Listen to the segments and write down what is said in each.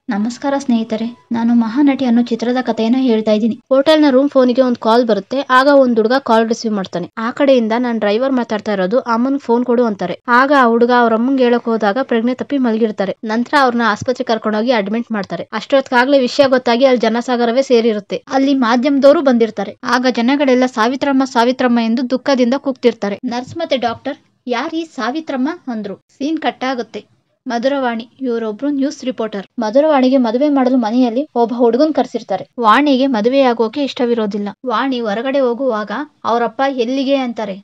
ನಮಸ್ಕಾರ ಸ್ನೇಹಿತರೆ, ನಾನು ಮಹಾನಟಿ ಅನ್ನೋ ಚಿತ್ರದ ಕಥೆಯನ್ನ ಹೇಳ್ತಾ ಇದ್ದೀನಿ. ಹೋಟೆಲ್ನ ರೂಮ್ ಫೋನಿಗೆ ಒಂದು ಕಾಲ್ ಬರುತ್ತೆ. ಆಗ ಒಂದು ಹುಡುಗ ಕಾಲ್ ರಿಸೀವ್ ಮಾಡ್ತಾನೆ. ಆ ಕಡೆಯಿಂದ ನಾನು ಡ್ರೈವರ್ ಮಾತಾಡ್ತಾ ಇರೋದು, ಅಮ್ಮನ್ ಫೋನ್ ಕೊಡು ಅಂತಾರೆ. ಆಗ ಆ ಹುಡುಗ ಅವ್ರ ಅಮ್ಮಂಗೆ ಹೇಳಕ್ ಹೋದಾಗ ಪ್ರಜ್ಞೆ ತಪ್ಪಿ ಮಲಗಿರ್ತಾರೆ. ನಂತರ ಅವ್ರನ್ನ ಆಸ್ಪತ್ರೆ ಕರ್ಕೊಂಡೋಗಿ ಅಡ್ಮಿಟ್ ಮಾಡ್ತಾರೆ. ಅಷ್ಟೊತ್ತಿಗಾಗ್ಲೇ ವಿಷಯ ಗೊತ್ತಾಗಿ ಅಲ್ಲಿ ಜನಸಾಗರವೇ ಸೇರಿರುತ್ತೆ. ಅಲ್ಲಿ ಮಾಧ್ಯಮದವರು ಬಂದಿರ್ತಾರೆ. ಆಗ ಜನಗಳೆಲ್ಲ ಸಾವಿತ್ರಮ್ಮ ಸಾವಿತ್ರಮ್ಮ ಎಂದು ದುಃಖದಿಂದ ಕೂಗ್ತಿರ್ತಾರೆ. ನರ್ಸ್ ಮತ್ತೆ ಡಾಕ್ಟರ್, ಯಾರೀ ಸಾವಿತ್ರಮ್ಮ ಅಂದ್ರು. ಸೀನ್ ಕಟ್ ಆಗುತ್ತೆ. ಮಧುರವಾಣಿ, ಇವರೊಬ್ರು ನ್ಯೂಸ್ ರಿಪೋರ್ಟರ್. ಮಧುರವಾಣಿಗೆ ಮದುವೆ ಮಾಡಲು ಮನೆಯಲ್ಲಿ ಒಬ್ಬ ಹುಡುಗನ್ ಕರ್ಸಿರ್ತಾರೆ. ವಾಣಿಗೆ ಮದುವೆಯಾಗೋಕೆ ಇಷ್ಟವಿರೋದಿಲ್ಲ. ವಾಣಿ ಹೊರಗಡೆ ಹೋಗುವಾಗ ಅವರಪ್ಪ ಎಲ್ಲಿಗೆ ಅಂತಾರೆ.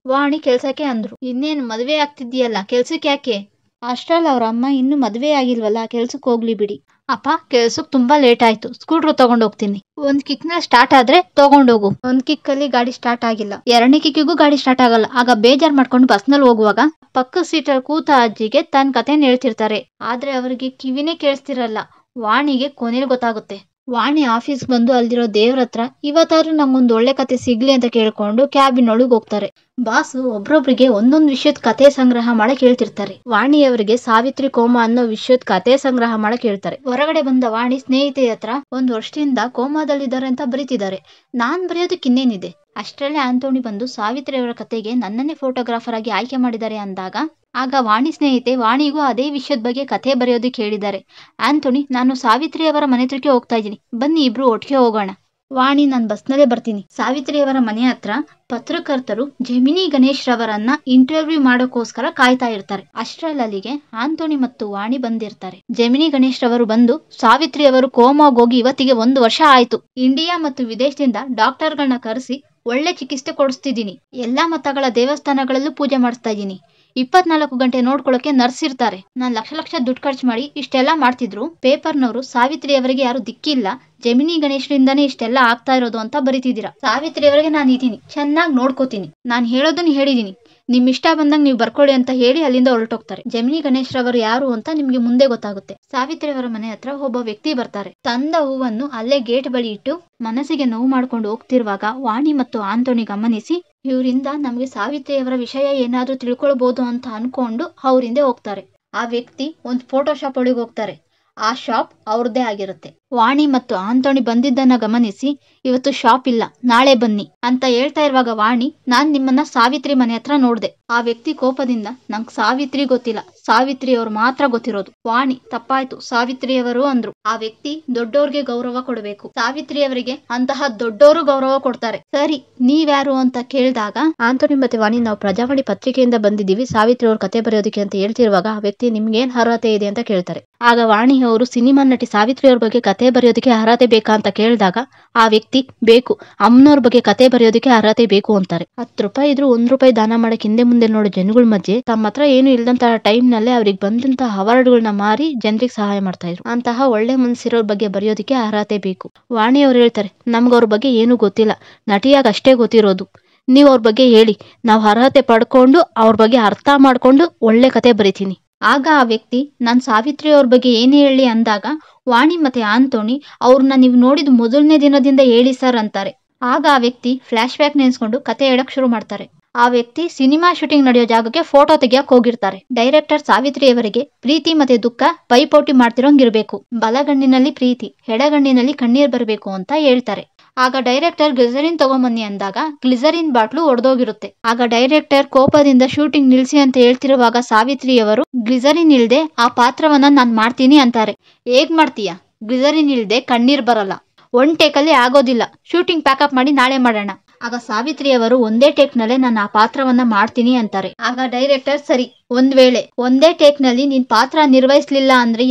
ವಾಣಿ ಕೆಲ್ಸಕ್ಕೆ ಅಂದ್ರು. ಇನ್ನೇನು ಮದುವೆ ಆಗ್ತಿದ್ಯಲ್ಲ, ಕೆಲ್ಸಕ್ಕೆ ಯಾಕೆ? ಅಷ್ಟ್ರಲ್ಲಿ ಅವ್ರ ಅಮ್ಮ, ಇನ್ನು ಮದುವೆ ಆಗಿಲ್ವಲ್ಲ, ಕೆಲ್ಸಕ್ಕೆ ಹೋಗ್ಲಿ ಬಿಡಿ. ಅಪ್ಪ, ಕೆಲ್ಸಕ್ಕೆ ತುಂಬಾ ಲೇಟ್ ಆಯ್ತು, ಸ್ಕೂಟ್ರ್ ತಗೊಂಡೋಗ್ತೀನಿ. ಒಂದ್ ಕಿಕ್ ನ ಸ್ಟಾರ್ಟ್ ಆದ್ರೆ ತಗೊಂಡೋಗು. ಒಂದ್ ಕಿಕ್ ಅಲ್ಲಿ ಗಾಡಿ ಸ್ಟಾರ್ಟ್ ಆಗಿಲ್ಲ, ಎರಡನೇ ಕಿಕ್ಕಿಗೂ ಗಾಡಿ ಸ್ಟಾರ್ಟ್ ಆಗಲ್ಲ. ಆಗ ಬೇಜಾರ್ ಮಾಡ್ಕೊಂಡು ಬಸ್ನಲ್ಲಿ ಹೋಗುವಾಗ ಪಕ್ಕದ ಸೀಟಲ್ಲಿ ಕೂತ ಅಜ್ಜಿಗೆ ತನ್ನ ಕಥೆನ ಹೇಳ್ತಿರ್ತಾರೆ. ಆದ್ರೆ ಅವರಿಗೆ ಕಿವಿನೇ ಕೇಳಿಸ್ತಿರಲ್ಲ. ವಾಣಿಗೆ ಕೊನೆಯಲ್ಲಿ ಗೊತ್ತಾಗುತ್ತೆ. ವಾಣಿ ಆಫೀಸ್ ಬಂದು ಅಲ್ಲಿರೋ ದೇವ್ರ ಹತ್ರ ಇವತ್ತಾದ್ರೂ ನಂಗೊಂದು ಒಳ್ಳೆ ಕತೆ ಸಿಗ್ಲಿ ಅಂತ ಕೇಳ್ಕೊಂಡು ಕ್ಯಾಬಿನ್ ಒಳಗೆ ಹೋಗ್ತಾರೆ. ಬಾಸು ಒಬ್ರೊಬ್ರಿಗೆ ಒಂದೊಂದು ವಿಷಯದ ಕತೆ ಸಂಗ್ರಹ ಮಾಡಕ್ ಹೇಳ್ತಿರ್ತಾರೆ. ವಾಣಿಯವರಿಗೆ ಸಾವಿತ್ರಿ ಕೋಮಾ ಅನ್ನೋ ವಿಷಯದ ಕತೆ ಸಂಗ್ರಹ ಮಾಡಕ್ ಹೇಳ್ತಾರೆ. ಹೊರಗಡೆ ಬಂದ ವಾಣಿ ಸ್ನೇಹಿತೆ ಹತ್ರ 1 ವರ್ಷದಿಂದ ಕೋಮಾದಲ್ಲಿದ್ದಾರೆ ಅಂತ ಬರೀತಿದ್ದಾರೆ. ನಾನ್ ಬರೆಯೋದಕ್ಕೆ ಇನ್ನೇನಿದೆ. ಅಷ್ಟರಲ್ಲೇ ಆಂಟೋನಿ ಬಂದು ಸಾವಿತ್ರಿ ಅವರ ಕತೆಗೆ ನನ್ನನ್ನೇ ಫೋಟೋಗ್ರಾಫರ್ ಆಗಿ ಆಯ್ಕೆ ಮಾಡಿದ್ದಾರೆ ಅಂದಾಗ ಆಗ ವಾಣಿ ಸ್ನೇಹಿತೆ ವಾಣಿಗೂ ಅದೇ ವಿಷಯದ ಬಗ್ಗೆ ಕಥೆ ಬರೆಯೋದಕ್ಕೆ ಹೇಳಿದ್ದಾರೆ. ಆಂಟೋನಿ, ನಾನು ಸಾವಿತ್ರಿ ಅವರ ಮನೆ ಹತ್ರಕ್ಕೆ ಹೋಗ್ತಾ ಇದ್ದೀನಿ, ಬನ್ನಿ ಇಬ್ರು ಒಟ್ಟಿಗೆ ಹೋಗೋಣ. ವಾಣಿ, ನಾನು ಬಸ್ನಲ್ಲೇ ಬರ್ತೀನಿ. ಸಾವಿತ್ರಿ ಅವರ ಮನೆ ಹತ್ರ ಪತ್ರಕರ್ತರು ಜೆಮಿನಿ ಗಣೇಶ್ ರವರನ್ನ ಇಂಟರ್ವ್ಯೂ ಮಾಡೋಕೋಸ್ಕರ ಕಾಯ್ತಾ ಇರ್ತಾರೆ. ಅಷ್ಟರಲ್ಲಿಗೆ ಆಂಟೋನಿ ಮತ್ತು ವಾಣಿ ಬಂದಿರ್ತಾರೆ. ಜೆಮಿನಿ ಗಣೇಶ್ ರವರು ಬಂದು, ಸಾವಿತ್ರಿ ಅವರು ಕೋಮಾಗೋಗಿ ಇವತ್ತಿಗೆ 1 ವರ್ಷ ಆಯ್ತು. ಇಂಡಿಯಾ ಮತ್ತು ವಿದೇಶದಿಂದ ಡಾಕ್ಟರ್ಗಳನ್ನ ಕರೆಸಿ ಒಳ್ಳೆ ಚಿಕಿತ್ಸೆ ಕೊಡಿಸ್ತಿದ್ದೀನಿ. ಎಲ್ಲಾ ಮತಗಳ ದೇವಸ್ಥಾನಗಳಲ್ಲೂ ಪೂಜೆ ಮಾಡಿಸ್ತಾ ಇದ್ದೀನಿ. 24 ಗಂಟೆ ನೋಡ್ಕೊಳ್ಳೋಕೆ ನರ್ಸ್ ಇರ್ತಾರೆ. ನಾನು ಲಕ್ಷ ದುಡ್ಡು ಖರ್ಚು ಮಾಡಿ ಇಷ್ಟೆಲ್ಲ ಮಾಡ್ತಿದ್ರು. ಪೇಪರ್ನವರು ಸಾವಿತ್ರಿ ಅವರಿಗೆ ಯಾರು ದಿಕ್ಕಿಲ್ಲ, ಜೆಮಿನಿ ಗಣೇಶ್ರಿಂದಾನೇ ಇಷ್ಟೆಲ್ಲ ಆಗ್ತಾ ಇರೋದು ಅಂತ ಬರೀತಿದ್ದೀರಾ. ಸಾವಿತ್ರಿ ಅವರಿಗೆ ನಾನು ಇದೀನಿ, ಚೆನ್ನಾಗಿ ನೋಡ್ಕೋತೀನಿ. ನಾನು ಹೇಳೋದನ್ನ ಹೇಳಿದೀನಿ, ನಿಮ್ ಇಷ್ಟ ಬಂದಂಗೆ ನೀವು ಬರ್ಕೊಳ್ಳಿ ಅಂತ ಹೇಳಿ ಅಲ್ಲಿಂದ ಹೊರಟೋಗ್ತಾರೆ. ಜೆಮಿನಿ ಗಣೇಶ್ ರವರು ಯಾರು ಅಂತ ನಿಮ್ಗೆ ಮುಂದೆ ಗೊತ್ತಾಗುತ್ತೆ. ಸಾವಿತ್ರಿ ಅವರ ಮನೆ ಹತ್ರ ಒಬ್ಬ ವ್ಯಕ್ತಿ ಬರ್ತಾರೆ. ತಂದ ಹೂವನ್ನು ಅಲ್ಲೇ ಗೇಟ್ ಬಳಿ ಇಟ್ಟು ಮನಸ್ಸಿಗೆ ನೋವು ಮಾಡ್ಕೊಂಡು ಹೋಗ್ತಿರುವಾಗ ವಾಣಿ ಮತ್ತು ಆಂಟೋನಿ ಗಮನಿಸಿ, ಇವರಿಂದ ನಮ್ಗೆ ಸಾವಿತ್ರಿಯವರ ವಿಷಯ ಏನಾದ್ರೂ ತಿಳ್ಕೊಳ್ಬಹುದು ಅಂತ ಅನ್ಕೊಂಡು ಅವ್ರಿಂದೆ ಹೋಗ್ತಾರೆ. ಆ ವ್ಯಕ್ತಿ ಒಂದು ಫೋಟೋ ಶಾಪ್ ಒಳಗೆ ಹೋಗ್ತಾರೆ. ಆ ಶಾಪ್ ಅವ್ರದ್ದೇ ಆಗಿರುತ್ತೆ. ವಾಣಿ ಮತ್ತು ಆಂಟೋನಿ ಬಂದಿದ್ದನ್ನ ಗಮನಿಸಿ, ಇವತ್ತು ಶಾಪ್ ಇಲ್ಲ, ನಾಳೆ ಬನ್ನಿ ಅಂತ ಹೇಳ್ತಾ ಇರುವಾಗ ವಾಣಿ, ನಾನ್ ನಿಮ್ಮನ್ನ ಸಾವಿತ್ರಿ ಮನೆ ಹತ್ರ ನೋಡ್ದೆ. ಆ ವ್ಯಕ್ತಿ ಕೋಪದಿಂದ, ನಂಗೆ ಸಾವಿತ್ರಿ ಗೊತ್ತಿಲ್ಲ, ಸಾವಿತ್ರಿ ಅವ್ರು ಮಾತ್ರ ಗೊತ್ತಿರೋದು. ವಾಣಿ, ತಪ್ಪಾಯ್ತು, ಸಾವಿತ್ರಿಯವರು ಅಂದ್ರು. ಆ ವ್ಯಕ್ತಿ, ದೊಡ್ಡೋರ್ಗೆ ಗೌರವ ಕೊಡಬೇಕು, ಸಾವಿತ್ರಿ ಅವರಿಗೆ ಅಂತಹ ದೊಡ್ಡೋರು ಗೌರವ ಕೊಡ್ತಾರೆ. ಸರಿ, ನೀವ್ಯಾರು ಅಂತ ಕೇಳಿದಾಗ ಆಂಟೋನಿ ಮತ್ತೆ ವಾಣಿ, ನಾವು ಪ್ರಜಾವಾಣಿ ಪತ್ರಿಕೆಯಿಂದ ಬಂದಿದ್ದೀವಿ ಸಾವಿತ್ರಿ ಅವ್ರ ಕತೆ ಬರೆಯೋದಕ್ಕೆ ಅಂತ ಹೇಳ್ತಿರುವಾಗ ಆ ವ್ಯಕ್ತಿ, ನಿಮ್ಗೇನ್ ಅರ್ಹತೆ ಇದೆ ಅಂತ ಕೇಳ್ತಾರೆ. ಆಗ ವಾಣಿ ಅವರು ಸಿನಿಮಾ ನಟಿ ಸಾವಿತ್ರಿ ಅವ್ರ ಬಗ್ಗೆ ಕತೆ ಬರೆಯೋದಕ್ಕೆ ಅರ್ಹತೆ ಬೇಕಾ ಅಂತ ಕೇಳಿದಾಗ ಆ ವ್ಯಕ್ತಿ, ಬೇಕು, ಅಮ್ಮನವ್ರ ಬಗ್ಗೆ ಕತೆ ಬರೆಯೋದಕ್ಕೆ ಅರ್ಹತೆ ಬೇಕು ಅಂತಾರೆ. 10 ರೂಪಾಯಿ ಇದ್ರು 1 ರೂಪಾಯಿ ದಾನ ಮಾಡಕ್ ಹಿಂದೆ ಮುಂದೆ ನೋಡೋ ಜನಗಳ ಮಧ್ಯೆ ತಮ್ಮ ಹತ್ರ ಏನು ಇಲ್ದಂತ ಟೈಮ್ ನಲ್ಲೇ ಅವ್ರಿಗೆ ಬಂದಂತಹ ಅವಾರ್ಡ್ಗಳನ್ನ ಮಾರಿ ಜನರಿಗೆ ಸಹಾಯ ಮಾಡ್ತಾ ಇದ್ರು. ಅಂತಹ ಒಳ್ಳೆ ಮನಸ್ಸಿರೋರ್ ಬಗ್ಗೆ ಬರೆಯೋದಕ್ಕೆ ಅರ್ಹತೆ ಬೇಕು. ವಾಣಿ ಅವ್ರು ಹೇಳ್ತಾರೆ, ನಮ್ಗೆ ಅವ್ರ ಬಗ್ಗೆ ಏನು ಗೊತ್ತಿಲ್ಲ, ನಟಿಯಾಗ ಅಷ್ಟೇ ಗೊತ್ತಿರೋದು. ನೀವ್ ಅವ್ರ ಬಗ್ಗೆ ಹೇಳಿ, ನಾವು ಅರ್ಹತೆ ಪಡ್ಕೊಂಡು ಅವ್ರ ಬಗ್ಗೆ ಅರ್ಥ ಮಾಡ್ಕೊಂಡು ಒಳ್ಳೆ ಕತೆ ಬರಿತೀನಿ. ಆಗ ಆ ವ್ಯಕ್ತಿ, ನಾನ್ ಸಾವಿತ್ರಿ ಅವ್ರ ಬಗ್ಗೆ ಏನ್ ಹೇಳಿ ಅಂದಾಗ ವಾಣಿ ಮತ್ತೆ ಆಂಟೋನಿ, ಅವ್ರನ್ನ ನೀವು ನೋಡಿದ ಮೊದಲನೇ ದಿನದಿಂದ ಹೇಳಿ ಸರ್ ಅಂತಾರೆ. ಆಗ ಆ ವ್ಯಕ್ತಿ ಫ್ಲಾಶ್ ಬ್ಯಾಕ್ ನೆನ್ಸ್ಕೊಂಡು ಕತೆ ಹೇಳಕ್ ಶುರು ಮಾಡ್ತಾರೆ. ಆ ವ್ಯಕ್ತಿ ಸಿನಿಮಾ ಶೂಟಿಂಗ್ ನಡೆಯೋ ಜಾಗಕ್ಕೆ ಫೋಟೋ ತೆಗಿಯಕ್ ಹೋಗಿರ್ತಾರೆ. ಡೈರೆಕ್ಟರ್ ಸಾವಿತ್ರಿ ಅವರಿಗೆ ಪ್ರೀತಿ ಮತ್ತೆ ದುಃಖ ಪೈಪೋಟಿ ಮಾಡ್ತಿರೋಂಗಿರ್ಬೇಕು. ಬಲಗಣ್ಣಿನಲ್ಲಿ ಪ್ರೀತಿ, ಎಡಗಣ್ಣಿನಲ್ಲಿ ಕಣ್ಣೀರ್ ಬರಬೇಕು ಅಂತ ಹೇಳ್ತಾರೆ. ಆಗ ಡೈರೆಕ್ಟರ್ ಗ್ಲಿಸರಿನ್ ತಗೊಂಬನ್ನಿ ಅಂದಾಗ ಗ್ಲಿಸರಿನ್ ಬಾಟ್ಲು ಒಡೆದೋಗಿರುತ್ತೆ. ಆಗ ಡೈರೆಕ್ಟರ್ ಕೋಪದಿಂದ ಶೂಟಿಂಗ್ ನಿಲ್ಸಿ ಅಂತ ಹೇಳ್ತಿರುವಾಗ ಸಾವಿತ್ರಿಯವರು, ಗ್ಲಿಸರಿನ್ ಇಲ್ದೆ ಆ ಪಾತ್ರವನ್ನ ನಾನ್ ಮಾಡ್ತೀನಿ ಅಂತಾರೆ. ಹೇಗ್ ಮಾಡ್ತೀಯಾ? ಗ್ಲಿಸರಿನ್ ಇಲ್ದೆ ಕಣ್ಣೀರ್ ಬರಲ್ಲ, 1 ಟೇಕಲ್ಲಿ ಆಗೋದಿಲ್ಲ, ಶೂಟಿಂಗ್ ಪ್ಯಾಕಪ್ ಮಾಡಿ ನಾಳೆ ಮಾಡೋಣ. ಆಗ ಸಾವಿತ್ರಿಯವರು ಒಂದೇ ಟೇಕ್ ನಲ್ಲೇ ನಾನು ಆ ಪಾತ್ರವನ್ನ ಮಾಡ್ತೀನಿ ಅಂತಾರೆ. ಆಗ ಡೈರೆಕ್ಟರ್, ಸರಿ, ಒಂದ್ ವೇಳೆ ಒಂದೇ ಟೇಕ್ ನಲ್ಲಿ ನೀನ್ ಪಾತ್ರ ನಿರ್ವಹಿಸ್ಲಿಲ್ಲ ಅಂದ್ರೆ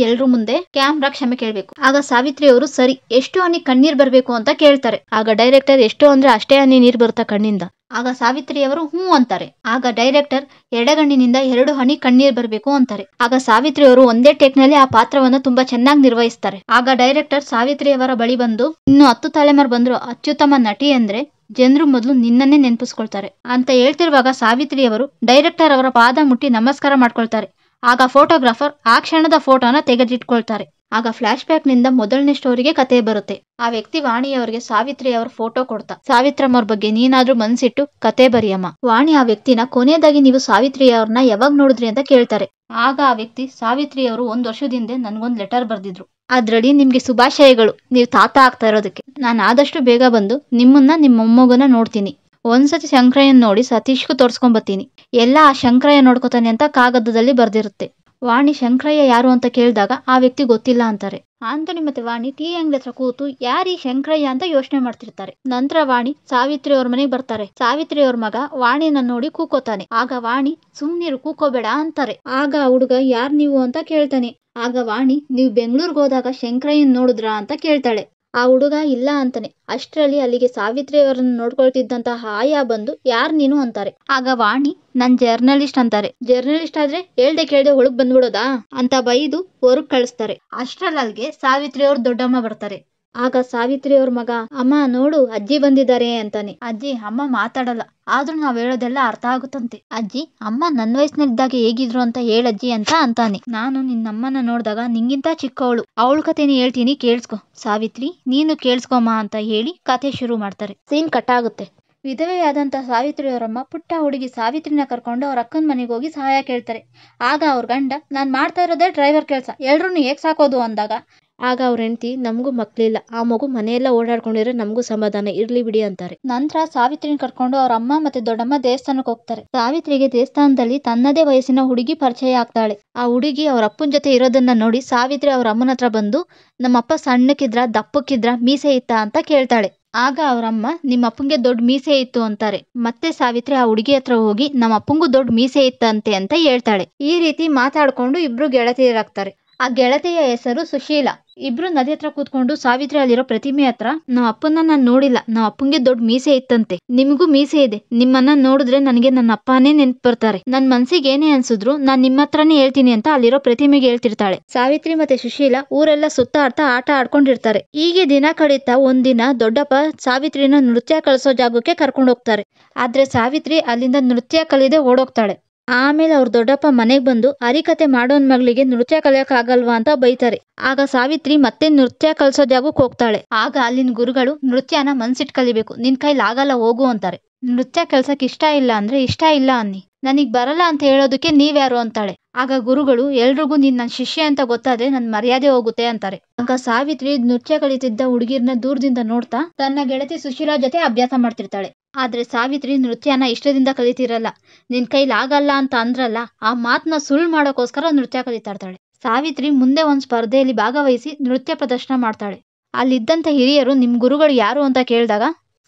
ಎಲ್ರು ಮುಂದೆ ಕ್ಯಾಮ್ರಾ ಕ್ಷಮೆ ಕೇಳ್ಬೇಕು. ಆಗ ಸಾವಿತ್ರಿ ಅವರು, ಸರಿ, ಎಷ್ಟು ಹನಿ ಕಣ್ಣೀರ್ ಬರ್ಬೇಕು ಅಂತ ಕೇಳ್ತಾರೆ. ಆಗ ಡೈರೆಕ್ಟರ್, ಎಷ್ಟು ಅಂದ್ರೆ ಅಷ್ಟೇ ಹನಿ ನೀರ್ ಬರುತ್ತಾ ಕಣ್ಣಿಂದ? ಆಗ ಸಾವಿತ್ರಿಯವರು ಹ್ಞೂ ಅಂತಾರೆ. ಆಗ ಡೈರೆಕ್ಟರ್, ಎಡಗಣ್ಣಿನಿಂದ 2 ಹನಿ ಕಣ್ಣೀರ್ ಬರ್ಬೇಕು ಅಂತಾರೆ. ಆಗ ಸಾವಿತ್ರಿ ಅವರು ಒಂದೇ ಟೇಕ್ ನಲ್ಲಿ ಆ ಪಾತ್ರವನ್ನ ತುಂಬಾ ಚೆನ್ನಾಗಿ ನಿರ್ವಹಿಸ್ತಾರೆ. ಆಗ ಡೈರೆಕ್ಟರ್ ಸಾವಿತ್ರಿಯವರ ಬಳಿ ಬಂದು, ಇನ್ನು 10 ತಲೆಮಾರು ಬಂದ್ರು ಅತ್ಯುತ್ತಮ ನಟಿ ಅಂದ್ರೆ ಜನರು ಮೊದಲು ನಿನ್ನನ್ನೇ ನೆನಪಿಸ್ಕೊಳ್ತಾರೆ ಅಂತ ಹೇಳ್ತಿರುವಾಗ ಸಾವಿತ್ರಿಯವರು ಡೈರೆಕ್ಟರ್ ಅವರ ಪಾದ ಮುಟ್ಟಿ ನಮಸ್ಕಾರ ಮಾಡ್ಕೊಳ್ತಾರೆ. ಆಗ ಫೋಟೋಗ್ರಾಫರ್ ಆ ಕ್ಷಣದ ಫೋಟೋನ ತೆಗೆದಿಟ್ಕೊಳ್ತಾರೆ. ಆಗ ಫ್ಲಾಶ್ ಬ್ಯಾಕ್ ನಿಂದ ಮೊದಲನೇ ಸ್ಟೋರಿಗೆ ಕತೆ ಬರುತ್ತೆ. ಆ ವ್ಯಕ್ತಿ ವಾಣಿಯವರಿಗೆ ಸಾವಿತ್ರಿ ಅವರ ಫೋಟೋ ಕೊಡ್ತಾ, ಸಾವಿತ್ರಮ್ಮ ಅವ್ರ ಬಗ್ಗೆ ನೀನಾದ್ರೂ ಮನ್ಸಿಟ್ಟು ಕತೆ ಬರಿಯಮ್ಮ. ವಾಣಿ ಆ ವ್ಯಕ್ತಿನ, ಕೊನೆಯದಾಗಿ ನೀವು ಸಾವಿತ್ರಿ ಅವ್ರನ್ನ ಯಾವಾಗ ನೋಡಿದ್ರಿ ಅಂತ ಕೇಳ್ತಾರೆ. ಆಗ ಆ ವ್ಯಕ್ತಿ, ಸಾವಿತ್ರಿ ಅವರು 1 ವರ್ಷದಿಂದ ನನ್ಗೊಂದು ಲೆಟರ್ ಬರ್ದಿದ್ರು, ಅದ್ರಲ್ಲಿ ನಿಮ್ಗೆ ಶುಭಾಶಯಗಳು, ನೀವು ತಾತ ಆಗ್ತಾ ಇರೋದಕ್ಕೆ. ನಾನು ಆದಷ್ಟು ಬೇಗ ಬಂದು ನಿಮ್ಮನ್ನ ನಿಮ್ಮ ಮೊಮ್ಮಗನ ನೋಡ್ತೀನಿ. ಒಂದ್ಸತಿ ಶಂಕರಯ್ಯನ್ ನೋಡಿ ಸತೀಶ್ಗೂ ತೋರ್ಸ್ಕೊಂಬತ್ತೀನಿ. ಎಲ್ಲ ಆ ಶಂಕರಯ್ಯ ನೋಡ್ಕೋತಾನೆ ಅಂತ ಕಾಗದದಲ್ಲಿ ಬರ್ದಿರುತ್ತೆ. ವಾಣಿ ಶಂಕರಯ್ಯ ಯಾರು ಅಂತ ಕೇಳಿದಾಗ ಆ ವ್ಯಕ್ತಿ ಗೊತ್ತಿಲ್ಲ ಅಂತಾರೆ. ಆಂಟೋನಿ ಮತ್ತೆ ವಾಣಿ ಟೀ ಅಂಗಡಿ ಹತ್ರ ಕೂತು ಯಾರೀ ಶಂಕರಯ್ಯ ಅಂತ ಯೋಚನೆ ಮಾಡ್ತಿರ್ತಾರೆ. ನಂತರ ವಾಣಿ ಸಾವಿತ್ರಿ ಅವ್ರ ಮನೆಗೆ ಬರ್ತಾರೆ. ಸಾವಿತ್ರಿ ಅವ್ರ ಮಗ ವಾಣಿನ ನೋಡಿ ಕೂಕೋತಾನೆ. ಆಗ ವಾಣಿ ಸುಮ್ನಿರು, ಕೂಕೋಬೇಡ ಅಂತಾರೆ. ಆಗ ಆ ಹುಡುಗ ಯಾರ್ ನೀವು ಅಂತ ಕೇಳ್ತಾನೆ. ಆಗ ವಾಣಿ ನೀವು ಬೆಂಗಳೂರಿಗೆ ಹೋದಾಗ ಶಂಕರಯ್ಯನ್ ನೋಡಿದ್ರಾ ಅಂತ ಕೇಳ್ತಾಳೆ. ಆ ಹುಡುಗ ಇಲ್ಲ ಅಂತಾನೆ. ಅಷ್ಟರಲ್ಲಿ ಅಲ್ಲಿಗೆ ಸಾವಿತ್ರಿ ಅವರನ್ನು ನೋಡ್ಕೊಳ್ತಿದ್ದಂತಹ ಆಯಾ ಬಂದು ಯಾರ್ ನೀನು ಅಂತಾರೆ. ಆಗ ವಾಣಿ ನಾನ್ ಜರ್ನಲಿಸ್ಟ್ ಅಂತಾರೆ. ಜರ್ನಲಿಸ್ಟ್ ಆದ್ರೆ ಹೇಳ್ದೆ ಕೇಳ್ದೆ ಒಳಗ್ ಬಂದ್ಬಿಡೋದಾ ಅಂತ ಬೈದು ಹೊರಗ್ ಕಳಿಸ್ತಾರೆ. ಅಷ್ಟ್ರಲ್ಲಿ ಅಲ್ಲಿಗೆ ಸಾವಿತ್ರಿ ಅವ್ರ ದೊಡ್ಡಮ್ಮ ಬರ್ತಾರೆ. ಆಗ ಸಾವಿತ್ರಿ ಅವ್ರ ಮಗ ಅಮ್ಮ ನೋಡು ಅಜ್ಜಿ ಬಂದಿದ್ದಾರೆ ಅಂತಾನೆ. ಅಜ್ಜಿ ಅಮ್ಮ ಮಾತಾಡಲ್ಲ, ಆದ್ರೂ ನಾವ್ ಹೇಳೋದೆಲ್ಲ ಅರ್ಥ ಆಗುತ್ತಂತೆ. ಅಜ್ಜಿ ಅಮ್ಮ ನನ್ನ ವಯಸ್ಸಿನಲ್ಲಿದ್ದಾಗ ಹೇಗಿದ್ರು ಅಂತ ಹೇಳಜ್ಜಿ ಅಂತ ಅಂತಾನೆ. ನಾನು ನಿನ್ನಮ್ಮನ ನೋಡಿದಾಗ ನಿಂಗಿಂತ ಚಿಕ್ಕವಳು, ಅವಳ ಕಥೆನ ಹೇಳ್ತೀನಿ ಕೇಳಿಸ್ಕೊ. ಸಾವಿತ್ರಿ ನೀನು ಕೇಳಿಸ್ಕೊಮ್ಮ ಅಂತ ಹೇಳಿ ಕಥೆ ಶುರು ಮಾಡ್ತಾರೆ. ಸೀನ್ ಕಟ್ ಆಗುತ್ತೆ. ವಿಧವೆಯಾದಂತ ಸಾವಿತ್ರಿ ಅವರಮ್ಮ ಪುಟ್ಟ ಹುಡುಗಿ ಸಾವಿತ್ರಿನ ಕರ್ಕೊಂಡು ಅವ್ರ ಅಕ್ಕನ ಮನೆಗೆ ಹೋಗಿ ಸಹಾಯ ಕೇಳ್ತಾರೆ. ಆಗ ಅವ್ರ ಗಂಡ ನಾನ್ ಮಾಡ್ತಾ ಇರೋದೇ ಡ್ರೈವರ್ ಕೆಲಸ, ಎಲ್ರೂ ಹೇಗ್ ಸಾಕೋದು ಅಂದಾಗ ಆಗ ಅವ್ರ ಹೆಂಡತಿ ನಮಗೂ ಮಕ್ಳಿಲ್ಲ, ಆ ಮಗು ಮನೆಯೆಲ್ಲ ಓಡಾಡ್ಕೊಂಡಿದ್ರೆ ನಮಗೂ ಸಮಾಧಾನ ಇರ್ಲಿ ಬಿಡಿ ಅಂತಾರೆ. ನಂತರ ಸಾವಿತ್ರಿನ ಕರ್ಕೊಂಡು ಅವ್ರ ಅಮ್ಮ ಮತ್ತೆ ದೊಡ್ಡಮ್ಮ ದೇವಸ್ಥಾನಕ್ಕೆ ಹೋಗ್ತಾರೆ. ಸಾವಿತ್ರಿಗೆ ದೇವಸ್ಥಾನದಲ್ಲಿ ತನ್ನದೇ ವಯಸ್ಸಿನ ಹುಡುಗಿ ಪರಿಚಯ ಆಗ್ತಾಳೆ. ಆ ಹುಡುಗಿ ಅವ್ರ ಅಪ್ಪನ ಜೊತೆ ಇರೋದನ್ನ ನೋಡಿ ಸಾವಿತ್ರಿ ಅವ್ರ ಅಮ್ಮನ ಹತ್ರ ಬಂದು ನಮ್ಮಪ್ಪ ಸಣ್ಣಕ್ಕಿದ್ರ ದಪ್ಪಕ್ಕಿದ್ರ ಮೀಸೆ ಇತ್ತ ಅಂತ ಕೇಳ್ತಾಳೆ. ಆಗ ಅವ್ರಮ್ಮ ನಿಮ್ಮ ಅಪ್ಪಂಗೆ ದೊಡ್ಡ ಮೀಸೆ ಇತ್ತು ಅಂತಾರೆ. ಮತ್ತೆ ಸಾವಿತ್ರಿ ಆ ಹುಡುಗಿ ಹತ್ರ ಹೋಗಿ ನಮ್ಮ ಅಪ್ಪಂಗೂ ದೊಡ್ಡ ಮೀಸೆ ಇತ್ತಂತೆ ಅಂತ ಹೇಳ್ತಾಳೆ. ಈ ರೀತಿ ಮಾತಾಡ್ಕೊಂಡು ಇಬ್ರು ಗೆಳತಿಯರಾಗ್ತಾರೆ. ಆ ಗೆಳತಿಯ ಹೆಸರು ಸುಶೀಲ. ಇಬ್ರು ನದಿ ಹತ್ರ ಕೂತ್ಕೊಂಡು ಸಾವಿತ್ರಿ ಅಲ್ಲಿರೋ ಪ್ರತಿಮೆ ಹತ್ರ ನಮ್ಮ ಅಪ್ಪನ ನಾನು ನೋಡಿಲ್ಲ, ನಮ್ಮ ಅಪ್ಪಂಗೆ ದೊಡ್ಡ ಮೀಸೆ ಇತ್ತಂತೆ, ನಿಮಗೂ ಮೀಸೆ ಇದೆ, ನಿಮ್ಮನ್ನ ನೋಡಿದ್ರೆ ನನಗೆ ನನ್ನ ಅಪ್ಪನೇ ನೆನ್ಪು ಬರ್ತಾರೆ, ನನ್ ಮನ್ಸಿಗೆ ಏನೇ ಅನ್ಸಿದ್ರು ನಾನ್ ನಿಮ್ಮ ಹತ್ರನೇ ಹೇಳ್ತೀನಿ ಅಂತ ಅಲ್ಲಿರೋ ಪ್ರತಿಮೆಗೆ ಹೇಳ್ತಿರ್ತಾಳೆ. ಸಾವಿತ್ರಿ ಮತ್ತೆ ಸುಶೀಲ ಊರೆಲ್ಲ ಸುತ್ತಾಡ್ತಾ ಆಟ ಆಡ್ಕೊಂಡಿರ್ತಾರೆ. ಹೀಗೆ ದಿನ ಕಳೀತಾ ಒಂದಿನ ದೊಡ್ಡಪ್ಪ ಸಾವಿತ್ರಿನ ನೃತ್ಯ ಕಲಿಸೋ ಜಾಗಕ್ಕೆ ಕರ್ಕೊಂಡು ಹೋಗ್ತಾರೆ. ಆದ್ರೆ ಸಾವಿತ್ರಿ ಅಲ್ಲಿಂದ ನೃತ್ಯ ಕಲಿಯದೆ ಓಡೋಗ್ತಾಳೆ. ಆಮೇಲೆ ಅವ್ರ ದೊಡ್ಡಪ್ಪ ಮನೆಗ್ ಬಂದು ಹರಿಕತೆ ಮಾಡೋನ್ ಮಗಳಿಗೆ ನೃತ್ಯ ಕಲಿಯಕ್ ಆಗಲ್ವಾ ಅಂತ ಬೈತಾರೆ. ಆಗ ಸಾವಿತ್ರಿ ಮತ್ತೆ ನೃತ್ಯ ಕಲ್ಸೋ ಜಾಗಕ್ಕೆ ಹೋಗ್ತಾಳೆ. ಆಗ ಅಲ್ಲಿನ ಗುರುಗಳು ನೃತ್ಯನ ಮನ್ಸಿಟ್ ಕಲಿಬೇಕು, ನಿನ್ ಕೈಲಿ ಆಗಲ್ಲ ಹೋಗು ಅಂತಾರೆ. ನೃತ್ಯ ಕಲ್ಸಕ್ ಇಷ್ಟ ಇಲ್ಲ ಅಂದ್ರೆ ಇಷ್ಟ ಇಲ್ಲ ಅನ್ನಿ, ನನಗ್ ಬರಲ್ಲ ಅಂತ ಹೇಳೋದಕ್ಕೆ ನೀವ್ಯಾರು ಅಂತಾಳೆ. ಆಗ ಗುರುಗಳು ಎಲ್ರಿಗೂ ನೀನ್ ನನ್ನ ಶಿಷ್ಯ ಅಂತ ಗೊತ್ತಾದ್ರೆ ನನ್ ಮರ್ಯಾದೆ ಹೋಗುತ್ತೆ ಅಂತಾರೆ. ಆಗ ಸಾವಿತ್ರಿ ನೃತ್ಯ ಕಲಿತಿದ್ದ ಹುಡುಗಿರ್ನ ದೂರದಿಂದ ನೋಡ್ತಾ ತನ್ನ ಗೆಳತಿ ಸುಶೀಲಾ ಜೊತೆ ಅಭ್ಯಾಸ ಮಾಡ್ತಿರ್ತಾಳೆ. ಆದ್ರೆ ಸಾವಿತ್ರಿ ನೃತ್ಯನ ಇಷ್ಟದಿಂದ ಕಲಿತಿರಲ್ಲ. ನಿನ್ ಕೈಲಿ ಆಗಲ್ಲ ಅಂತ ಅಂದ್ರಲ್ಲ, ಆ ಮಾತನ್ನ ಸುಳ್ಳು ಮಾಡೋಕೋಸ್ಕರ ನೃತ್ಯ ಕಲಿತಾ ಇರ್ತಾಳೆ. ಸಾವಿತ್ರಿ ಮುಂದೆ ಒಂದ್ ಸ್ಪರ್ಧೆಯಲ್ಲಿ ಭಾಗವಹಿಸಿ ನೃತ್ಯ ಪ್ರದರ್ಶನ ಮಾಡ್ತಾಳೆ. ಅಲ್ಲಿದ್ದಂತ ಹಿರಿಯರು ನಿಮ್ ಗುರುಗಳು ಯಾರು ಅಂತ ಕೇಳಿದಾಗ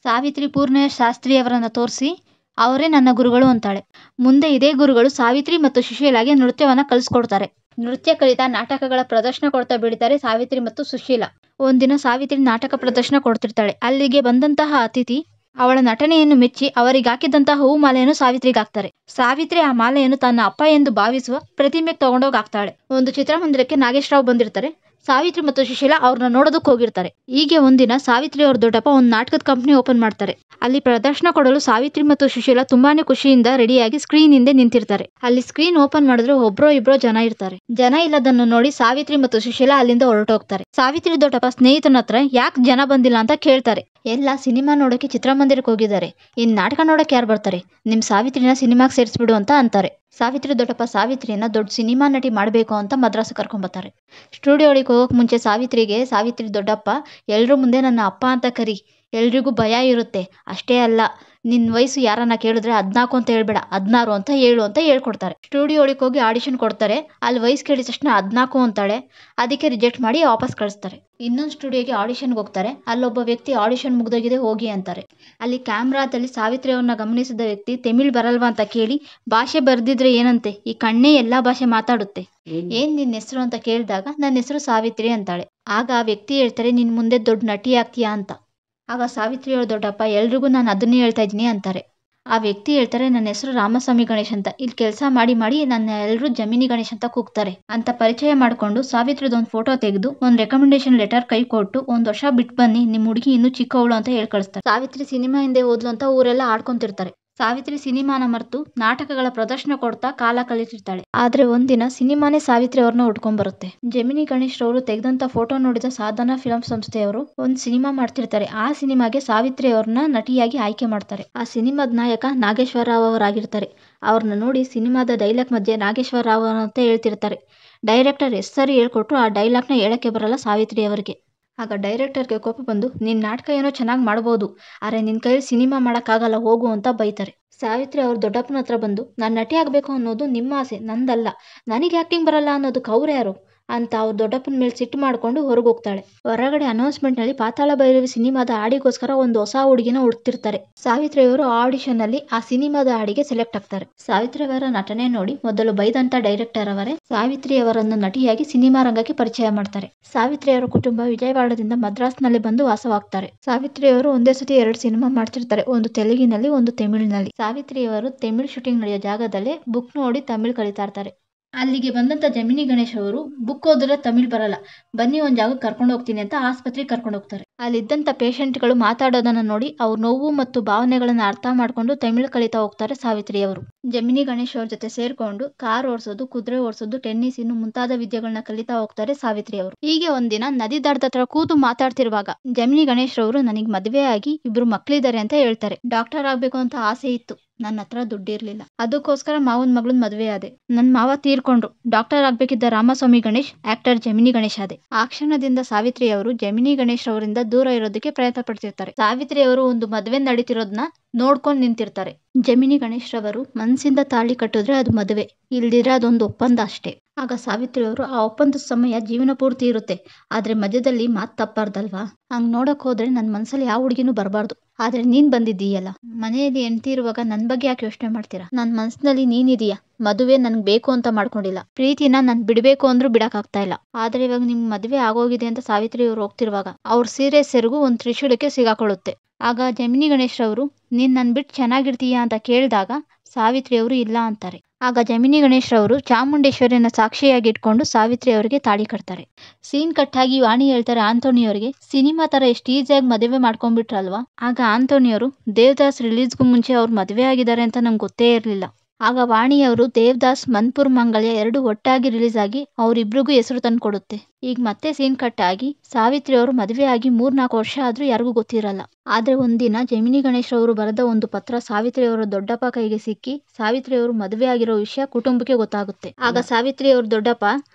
ಸಾವಿತ್ರಿ ಪೂರ್ಣೇಶ್ ಶಾಸ್ತ್ರಿಯವರನ್ನ ತೋರಿಸಿ ಅವರೇ ನನ್ನ ಗುರುಗಳು ಅಂತಾಳೆ. ಮುಂದೆ ಇದೇ ಗುರುಗಳು ಸಾವಿತ್ರಿ ಮತ್ತು ಸುಶೀಲಾಗೆ ನೃತ್ಯವನ್ನ ಕಲಿಸ್ಕೊಡ್ತಾರೆ. ನೃತ್ಯ ಕಲಿತಾ ನಾಟಕಗಳ ಪ್ರದರ್ಶನ ಕೊಡ್ತಾ ಬೆಳಿತಾರೆ ಸಾವಿತ್ರಿ ಮತ್ತು ಸುಶೀಲ. ಒಂದಿನ ಸಾವಿತ್ರಿ ನಾಟಕ ಪ್ರದರ್ಶನ ಕೊಡ್ತಿರ್ತಾಳೆ. ಅಲ್ಲಿಗೆ ಬಂದಂತಹ ಅತಿಥಿ ಅವಳ ನಟನೆಯನ್ನು ಮೆಚ್ಚಿ ಅವರಿಗೆ ಹಾಕಿದಂತಹ ಹೂ ಮಾಲೆಯನ್ನು ಸಾವಿತ್ರಿಗೆ ಹಾಕ್ತಾರೆ. ಸಾವಿತ್ರಿ ಆ ಮಾಲೆಯನ್ನು ತನ್ನ ಅಪ್ಪ ಎಂದು ಭಾವಿಸುವ ಪ್ರತಿಮೆಗೆ ತಗೊಂಡೋಗಿ ಹಾಕ್ತಾಳೆ. ಒಂದು ಚಿತ್ರಮಂದಿರಕ್ಕೆ ನಾಗೇಶ್ವರರಾವ್ ಬಂದಿರ್ತಾರೆ. ಸಾವಿತ್ರಿ ಮತ್ತು ಸುಶೀಲಾ ಅವ್ರನ್ನ ನೋಡೋದಕ್ಕೆ ಹೋಗಿರ್ತಾರೆ. ಹೀಗೆ ಒಂದಿನ ಸಾವಿತ್ರಿ ಅವ್ರ ದೊಡ್ಡಪ್ಪ ಒಂದು ನಾಟಕದ ಕಂಪನಿ ಓಪನ್ ಮಾಡ್ತಾರೆ. ಅಲ್ಲಿ ಪ್ರದರ್ಶನ ಕೊಡಲು ಸಾವಿತ್ರಿ ಮತ್ತು ಸುಶೀಲಾ ತುಂಬಾನೇ ಖುಷಿಯಿಂದ ರೆಡಿಯಾಗಿ ಸ್ಕ್ರೀನ್ ಹಿಂದೆ ನಿಂತಿರ್ತಾರೆ. ಅಲ್ಲಿ ಸ್ಕ್ರೀನ್ ಓಪನ್ ಮಾಡಿದ್ರೆ ಒಬ್ರೋ ಇಬ್ರೋ ಜನ ಇರ್ತಾರೆ. ಜನ ಇಲ್ಲದನ್ನು ನೋಡಿ ಸಾವಿತ್ರಿ ಮತ್ತು ಸುಶೀಲಾ ಅಲ್ಲಿಂದ ಹೊರಟೋಗ್ತಾರೆ. ಸಾವಿತ್ರಿ ದೊಡ್ಡಪ್ಪ ಸ್ನೇಹಿತನ ಹತ್ರ ಯಾಕೆ ಜನ ಬಂದಿಲ್ಲ ಅಂತ ಕೇಳ್ತಾರೆ. ಎಲ್ಲ ಸಿನಿಮಾ ನೋಡೋಕೆ ಚಿತ್ರಮಂದಿರಕ್ಕೆ ಹೋಗಿದ್ದಾರೆ, ಇನ್ ನಾಟಕ ನೋಡಕ್ಕೆ ಯಾರು ಬರ್ತಾರೆ, ನಿಮ್ ಸಾವಿತ್ರಿನ ಸಿನಿಮಾಗೆ ಸೇರಿಸ್ಬಿಡು ಅಂತ ಅಂತಾರೆ. ಸಾವಿತ್ರಿ ದೊಡ್ಡಪ್ಪ ಸಾವಿತ್ರಿನ ದೊಡ್ಡ ಸಿನಿಮಾ ನಟಿ ಮಾಡಬೇಕು ಅಂತ ಮದ್ರಾಸ್ ಕರ್ಕೊಂಬರ್ತಾರೆ. ಸ್ಟುಡಿಯೋ ಒಳಗೆ ಹೋಗೋಕೆ ಮುಂಚೆ ಸಾವಿತ್ರಿ ದೊಡ್ಡಪ್ಪ ಎಲ್ರ ಮುಂದೆ ನನ್ನ ಅಪ್ಪ ಅಂತ ಕರಿ, ಎಲ್ರಿಗೂ ಭಯ ಇರುತ್ತೆ, ಅಷ್ಟೇ ಅಲ್ಲ ನಿನ್ ವಯಸ್ಸು ಯಾರನ್ನ ಕೇಳಿದ್ರೆ 14 ಅಂತ ಹೇಳ್ಬೇಡ 16 ಅಂತ ಹೇಳು ಅಂತ ಹೇಳ್ಕೊಡ್ತಾರೆ. ಸ್ಟುಡಿಯೋ ಒಳಗೆ ಹೋಗಿ ಆಡಿಷನ್ ಕೊಡ್ತಾರೆ. ಅಲ್ಲಿ ವಯಸ್ಸು ಕೇಳಿದ ತಕ್ಷಣ 14 ಅಂತಾಳೆ. ಅದಕ್ಕೆ ರಿಜೆಕ್ಟ್ ಮಾಡಿ ವಾಪಸ್ ಕಳಿಸ್ತಾರೆ. ಇನ್ನೊಂದು ಸ್ಟುಡಿಯೋಗೆ ಆಡಿಷನ್ಗೆ ಹೋಗ್ತಾರೆ. ಅಲ್ಲೊಬ್ಬ ವ್ಯಕ್ತಿ ಆಡಿಷನ್ ಮುಗ್ದೋಗಿದೆ ಹೋಗಿ ಅಂತಾರೆ. ಅಲ್ಲಿ ಕ್ಯಾಮ್ರಾದಲ್ಲಿ ಸಾವಿತ್ರಿ ಅವ್ರನ್ನ ಗಮನಿಸಿದ ವ್ಯಕ್ತಿ ತಮಿಳ್ ಬರಲ್ವಾ ಅಂತ ಕೇಳಿ ಭಾಷೆ ಬರ್ದಿದ್ರೆ ಏನಂತೆ, ಈ ಕಣ್ಣೇ ಎಲ್ಲಾ ಭಾಷೆ ಮಾತಾಡುತ್ತೆ, ಏನ್ ನಿನ್ ಹೆಸರು ಅಂತ ಕೇಳಿದಾಗ ನನ್ನ ಹೆಸರು ಸಾವಿತ್ರಿ ಅಂತಾಳೆ. ಆಗ ಆ ವ್ಯಕ್ತಿ ಹೇಳ್ತಾರೆ ನಿನ್ ಮುಂದೆ ದೊಡ್ಡ ನಟಿ ಆಗ್ತೀಯಾ ಅಂತ. ಆಗ ಸಾವಿತ್ರಿ ಅವ್ರ ದೊಡ್ಡಪ್ಪ ಎಲ್ರಿಗೂ ನಾನು ಅದನ್ನೇ ಹೇಳ್ತಾ ಇದ್ದೀನಿ ಅಂತಾರೆ. ಆ ವ್ಯಕ್ತಿ ಹೇಳ್ತಾರೆ ನನ್ನ ಹೆಸರು ರಾಮಸ್ವಾಮಿ ಗಣೇಶ್ ಅಂತ, ಇಲ್ಲಿ ಕೆಲಸ ಮಾಡಿ ನನ್ನ ಎಲ್ಲರೂ ಜಮಿನಿ ಗಣೇಶ್ ಅಂತ ಕೂಗ್ತಾರೆ ಅಂತ ಪರಿಚಯ ಮಾಡ್ಕೊಂಡು ಸಾವಿತ್ರಿದೊಂದು ಫೋಟೋ ತೆಗೆದು ಒಂದು ರೆಕಮೆಂಡೇಶನ್ ಲೆಟರ್ ಕೈ ಕೊಟ್ಟು 1 ವರ್ಷ ಬಿಟ್ಟು ಬನ್ನಿ, ನಿಮ್ ಹುಡುಗಿ ಇನ್ನೂ ಚಿಕ್ಕವಳು ಅಂತ ಹೇಳಿ ಕಳಿಸ್ತಾರೆ. ಸಾವಿತ್ರಿ ಸಿನಿಮಾ ಹಿಂದೆ ಹೋದ್ಲು ಅಂತ ಊರೆಲ್ಲ ಆಡ್ಕೊಂತಿರ್ತಾರೆ. ಸಾವಿತ್ರಿ ಸಿನಿಮಾನ ಮರೆತು ನಾಟಕಗಳ ಪ್ರದರ್ಶನ ಕೊಡ್ತಾ ಕಾಲ ಕಳೀತಿರ್ತಾಳೆ. ಆದ್ರೆ ಒಂದಿನ ಸಿನಿಮಾನೇ ಸಾವಿತ್ರಿ ಅವ್ರನ್ನ ಉಟ್ಕೊಂಡ್ ಬರುತ್ತೆ. ಜಮಿನಿ ಗಣೇಶ್ ರವರು ತೆಗೆದಂತ ಫೋಟೋ ನೋಡಿದ ಸಾಧನಾ ಫಿಲ್ಮ್ ಸಂಸ್ಥೆಯವರು ಒಂದು ಸಿನಿಮಾ ಮಾಡ್ತಿರ್ತಾರೆ. ಆ ಸಿನಿಮಾಗೆ ಸಾವಿತ್ರಿ ಅವ್ರನ್ನ ನಟಿಯಾಗಿ ಆಯ್ಕೆ ಮಾಡ್ತಾರೆ. ಆ ಸಿನಿಮಾದ ನಾಯಕ ನಾಗೇಶ್ವರ ರಾವ್ ಅವರಾಗಿರ್ತಾರೆ. ಅವ್ರನ್ನ ನೋಡಿ ಸಿನಿಮಾದ ಡೈಲಾಗ್ ಮಧ್ಯೆ ನಾಗೇಶ್ವರ ರಾವ್ ಅಂತ ಹೇಳ್ತಿರ್ತಾರೆ. ಡೈರೆಕ್ಟರ್ ಎಷ್ಟು ಸರಿ ಹೇಳ್ಕೊಟ್ರು ಆ ಡೈಲಾಗ್ನ ಹೇಳಕ್ಕೆ ಬರಲ್ಲ ಸಾವಿತ್ರಿ ಅವರಿಗೆ. ಆಗ ಡೈರೆಕ್ಟರ್ಗೆ ಕೋಪ ಬಂದು ನಿನ್ನ ನಾಟಕ ಏನೋ ಚೆನ್ನಾಗಿ ಮಾಡ್ಬೋದು, ಆದರೆ ನಿನ್ನ ಕೈಯಲ್ಲಿ ಸಿನಿಮಾ ಮಾಡೋಕ್ಕಾಗಲ್ಲ ಹೋಗು ಅಂತ ಬೈತಾರೆ. ಸಾವಿತ್ರಿ ಅವ್ರ ದೊಡ್ಡಪ್ಪನ ಹತ್ರ ಬಂದು ನಾನು ನಟಿ ಆಗಬೇಕು ಅನ್ನೋದು ನಿಮ್ಮ ಆಸೆ, ನಂದಲ್ಲ, ನನಗೆ ಆ್ಯಕ್ಟಿಂಗ್ ಬರಲ್ಲ ಅನ್ನೋದಕ್ಕೆ ಅವ್ರು ಯಾರು ಅಂತ ಅವ್ರ ದೊಡ್ಡಪ್ಪನ ಮೇಲೆ ಸಿಟ್ಟು ಮಾಡಿಕೊಂಡು ಹೊರಗೆ ಹೋಗ್ತಾಳೆ. ಹೊರಗಡೆ ಅನೌನ್ಸ್ಮೆಂಟ್ನಲ್ಲಿ ಪಾತಾಳ ಭೈರವಿ ಸಿನಿಮಾದ ಹಾಡಿಗೋಸ್ಕರ ಒಂದು ಹೊಸ ಹುಡುಗಿನ ಹುಡುಕ್ತಿರ್ತಾರೆ. ಸಾವಿತ್ರಿ ಅವರು ಆಡಿಷನ್ನಲ್ಲಿ ಆ ಸಿನಿಮಾದ ಹಾಡಿಗೆ ಸೆಲೆಕ್ಟ್ ಆಗ್ತಾರೆ. ಸಾವಿತ್ರಿ ಅವರ ನಟನೆ ನೋಡಿ ಮೊದಲು ಬೈದಂತ ಡೈರೆಕ್ಟರ್ ಅವರೇ ಸಾವಿತ್ರಿ ಅವರನ್ನು ನಟಿಯಾಗಿ ಸಿನಿಮಾ ರಂಗಕ್ಕೆ ಪರಿಚಯ ಮಾಡ್ತಾರೆ. ಸಾವಿತ್ರಿ ಅವರ ಕುಟುಂಬ ವಿಜಯವಾಡದಿಂದ ಮದ್ರಾಸ್ನಲ್ಲಿ ಬಂದು ವಾಸವಾಗ್ತಾರೆ. ಸಾವಿತ್ರಿ ಅವರು ಒಂದೇ ಸತಿ 2 ಸಿನಿಮಾ ಮಾಡ್ತಿರ್ತಾರೆ, ಒಂದು ತೆಲುಗಿನಲ್ಲಿ, ಒಂದು ತಮಿಳಿನಲ್ಲಿ. ಸಾವಿತ್ರಿ ಅವರು ತಮಿಳ್ ಶೂಟಿಂಗ್ ನಡೆಯೋ ಜಾಗದಲ್ಲೇ ಬುಕ್ ನೋಡಿ ತಮಿಳ್ ಕಲಿತಾ ಇರ್ತಾರೆ. ಅಲ್ಲಿಗೆ ಬಂದಂತ ಜಮಿನಿ ಗಣೇಶ್ ಅವರು ಬುಕ್ ಓದಿದ್ರೆ ತಮಿಳ್ ಬರಲ್ಲ, ಬನ್ನಿ ಒಂದ್ ಜಾಗಕ್ಕೆ ಕರ್ಕೊಂಡು ಹೋಗ್ತೀನಿ ಅಂತ ಆಸ್ಪತ್ರೆಗೆ ಕರ್ಕೊಂಡು ಹೋಗ್ತಾರೆ. ಅಲ್ಲಿದ್ದಂತ ಪೇಷಂಟ್ಗಳು ಮಾತಾಡೋದನ್ನ ನೋಡಿ ಅವ್ರ ನೋವು ಮತ್ತು ಭಾವನೆಗಳನ್ನ ಅರ್ಥ ಮಾಡ್ಕೊಂಡು ತಮಿಳ್ ಕಲಿತಾ ಹೋಗ್ತಾರೆ ಸಾವಿತ್ರಿ ಅವರು. ಜಮಿನಿ ಗಣೇಶ್ ಅವ್ರ ಜೊತೆ ಸೇರ್ಕೊಂಡು ಕಾರ್ ಓಡಿಸೋದು, ಕುದುರೆ ಓಡಿಸೋದು, ಟೆನ್ನಿಸ್ ಇನ್ನು ಮುಂತಾದ ವಿದ್ಯೆಗಳನ್ನ ಕಲಿತಾ ಹೋಗ್ತಾರೆ ಸಾವಿತ್ರಿ ಅವರು. ಹೀಗೆ ಒಂದಿನ ನದಿ ದಡದ ಹತ್ರ ಕೂತು ಮಾತಾಡ್ತಿರುವಾಗ ಜಮಿನಿ ಗಣೇಶ್ ಅವರು ನನಗೆ ಮದುವೆ ಆಗಿ 2 ಮಕ್ಳಿದ್ದಾರೆ ಅಂತ ಹೇಳ್ತಾರೆ. ಡಾಕ್ಟರ್ ಆಗ್ಬೇಕು ಅಂತ ಆಸೆ ಇತ್ತು, ನನ್ನ ಹತ್ರ ದುಡ್ಡಿರ್ಲಿಲ್ಲ, ಅದಕ್ಕೋಸ್ಕರ ಮಾವನ್ ಮಗಳನ್ ಮದುವೆ ಆದೆ. ನನ್ ಮಾವ ತೀರ್ಕೊಂಡ್ರು, ಡಾಕ್ಟರ್ ಆಗ್ಬೇಕಿದ್ದ ರಾಮಸ್ವಾಮಿ ಗಣೇಶ್ ಆಕ್ಟರ್ ಜಮಿನಿ ಗಣೇಶ್ ಆದೆ. ಆ ಕ್ಷಣದಿಂದ ಸಾವಿತ್ರಿ ಅವರು ಜಮಿನಿ ಗಣೇಶ್ ಅವರಿಂದ ದೂರ ಇರೋದಕ್ಕೆ ಪ್ರಯತ್ನ ಪಡ್ತಿರ್ತಾರೆ. ಸಾವಿತ್ರಿ ಅವರು ಒಂದು ಮದುವೆ ನಡೀತಿರೋದನ್ನ ನೋಡ್ಕೊಂಡು ನಿಂತಿರ್ತಾರೆ. ಜಮಿನಿ ಗಣೇಶ್ ರವರು ಮನಸ್ಸಿಂದ ತಾಳಿ ಕಟ್ಟಿದ್ರೆ ಅದು ಮದುವೆ, ಇಲ್ದಿದ್ರೆ ಅದೊಂದು ಒಪ್ಪಂದ ಅಷ್ಟೇ. ಆಗ ಸಾವಿತ್ರಿ ಅವರು ಆ ಒಪ್ಪಂದದ ಸಮಯ ಜೀವನ ಪೂರ್ತಿ ಇರುತ್ತೆ, ಆದ್ರೆ ಮಧ್ಯದಲ್ಲಿ ಮಾತು ತಪ್ಪಾರ್ದಲ್ವಾ, ಹಂಗ್ ನೋಡಕ್ ಹೋದ್ರೆ ನನ್ ಮನ್ಸಲ್ಲಿ ಯಾವ ಹುಡುಗಿನೂ ಬರಬಾರ್ದು. ಆದ್ರೆ ನೀನ್ ಬಂದಿದ್ದೀಯಲ್ಲ, ಮನೆಯಲ್ಲಿ ಹೆಂಡ್ತಿ ಇರುವಾಗ ನನ್ ಬಗ್ಗೆ ಯಾಕೆ ಯೋಚನೆ ಮಾಡ್ತೀರಾ? ನನ್ ಮನ್ಸಿನಲ್ಲಿ ನೀನಿದೀಯಾ, ಮದುವೆ ನನ್ಗೆ ಬೇಕು ಅಂತ ಮಾಡ್ಕೊಂಡಿಲ್ಲ, ಪ್ರೀತಿನ ನಾನ್ ಬಿಡ್ಬೇಕು ಅಂದ್ರೂ ಬಿಡಕ್ ಆಗ್ತಾ ಇಲ್ಲ. ಆದ್ರೆ ಇವಾಗ ನಿಮ್ ಮದುವೆ ಆಗೋಗಿದೆ ಅಂತ ಸಾವಿತ್ರಿ ಅವ್ರು ಹೋಗ್ತಿರುವಾಗ ಅವ್ರ ಸೀರೆ ಸೆರಗು ಒಂದ್ ತ್ರಿಶೂಲಕ್ಕೆ ಸಿಗಾಕೊಳ್ಳುತ್ತೆ. ಆಗ ಜಮಿನಿ ಗಣೇಶ್ ರವರು ನೀನ್ ನನ್ ಬಿಟ್ಟು ಚೆನ್ನಾಗಿರ್ತೀಯಾ ಅಂತ ಕೇಳಿದಾಗ ಸಾವಿತ್ರಿ ಅವರು ಇಲ್ಲ ಅಂತಾರೆ. ಆಗ ಜಮಿನಿ ಗಣೇಶ್ ರವರು ಚಾಮುಂಡೇಶ್ವರಿಯನ್ನ ಸಾಕ್ಷಿಯಾಗಿ ಇಟ್ಕೊಂಡು ಸಾವಿತ್ರಿ ಅವರಿಗೆ ತಾಳಿ ಕಟ್ತಾರೆ. ಸೀನ್ ಕಟ್ ಆಗಿ ವಾಣಿ ಹೇಳ್ತಾರೆ ಆಂಟೋನಿ ಅವರಿಗೆ, ಸಿನಿಮಾ ತರ ಎಷ್ಟು ಈಸಿಯಾಗಿ ಮದುವೆ ಮಾಡ್ಕೊಂಡ್ಬಿಟ್ರಲ್ವಾ. ಆಗ ಆಂಟೋನಿ ಅವರು ದೇವದಾಸ್ ರಿಲೀಸ್ಗೂ ಮುಂಚೆ ಅವ್ರು ಮದುವೆ ಆಗಿದ್ದಾರೆ ಅಂತ ನಂಗೆ ಗೊತ್ತೇ ಇರಲಿಲ್ಲ. ಆಗ ವಾಣಿಯವರು ದೇವದಾಸ್ ಮನ್ಪುರ್ ಮಂಗಲ್ಯ 2 ಒಟ್ಟಾಗಿ ರಿಲೀಸ್ ಆಗಿ ಅವರಿಬ್ರಿಗೂ ಹೆಸರು ತಂದು ಕೊಡುತ್ತೆ. ಈಗ ಮತ್ತೆ ಸೀನ್ ಕಟ್ ಆಗಿ ಸಾವಿತ್ರಿ ಅವರು ಮದುವೆ ಆಗಿ 3-4 ವರ್ಷ ಆದ್ರೂ ಯಾರಿಗೂ ಗೊತ್ತಿರಲ್ಲ. ಆದ್ರೆ ಒಂದಿನ ಜಮಿನಿ ಗಣೇಶ್ ಅವರು ಬರೆದ ಒಂದು ಪತ್ರ ಸಾವಿತ್ರಿ ಅವರ ದೊಡ್ಡಪ್ಪ ಕೈಗೆ ಸಿಕ್ಕಿ ಸಾವಿತ್ರಿ ಅವರು ಮದುವೆ ಆಗಿರೋ ವಿಷಯ ಕುಟುಂಬಕ್ಕೆ ಗೊತ್ತಾಗುತ್ತೆ. ಆಗ ಸಾವಿತ್ರಿ ಅವ್ರ ದೊಡ್ಡಪ್ಪ,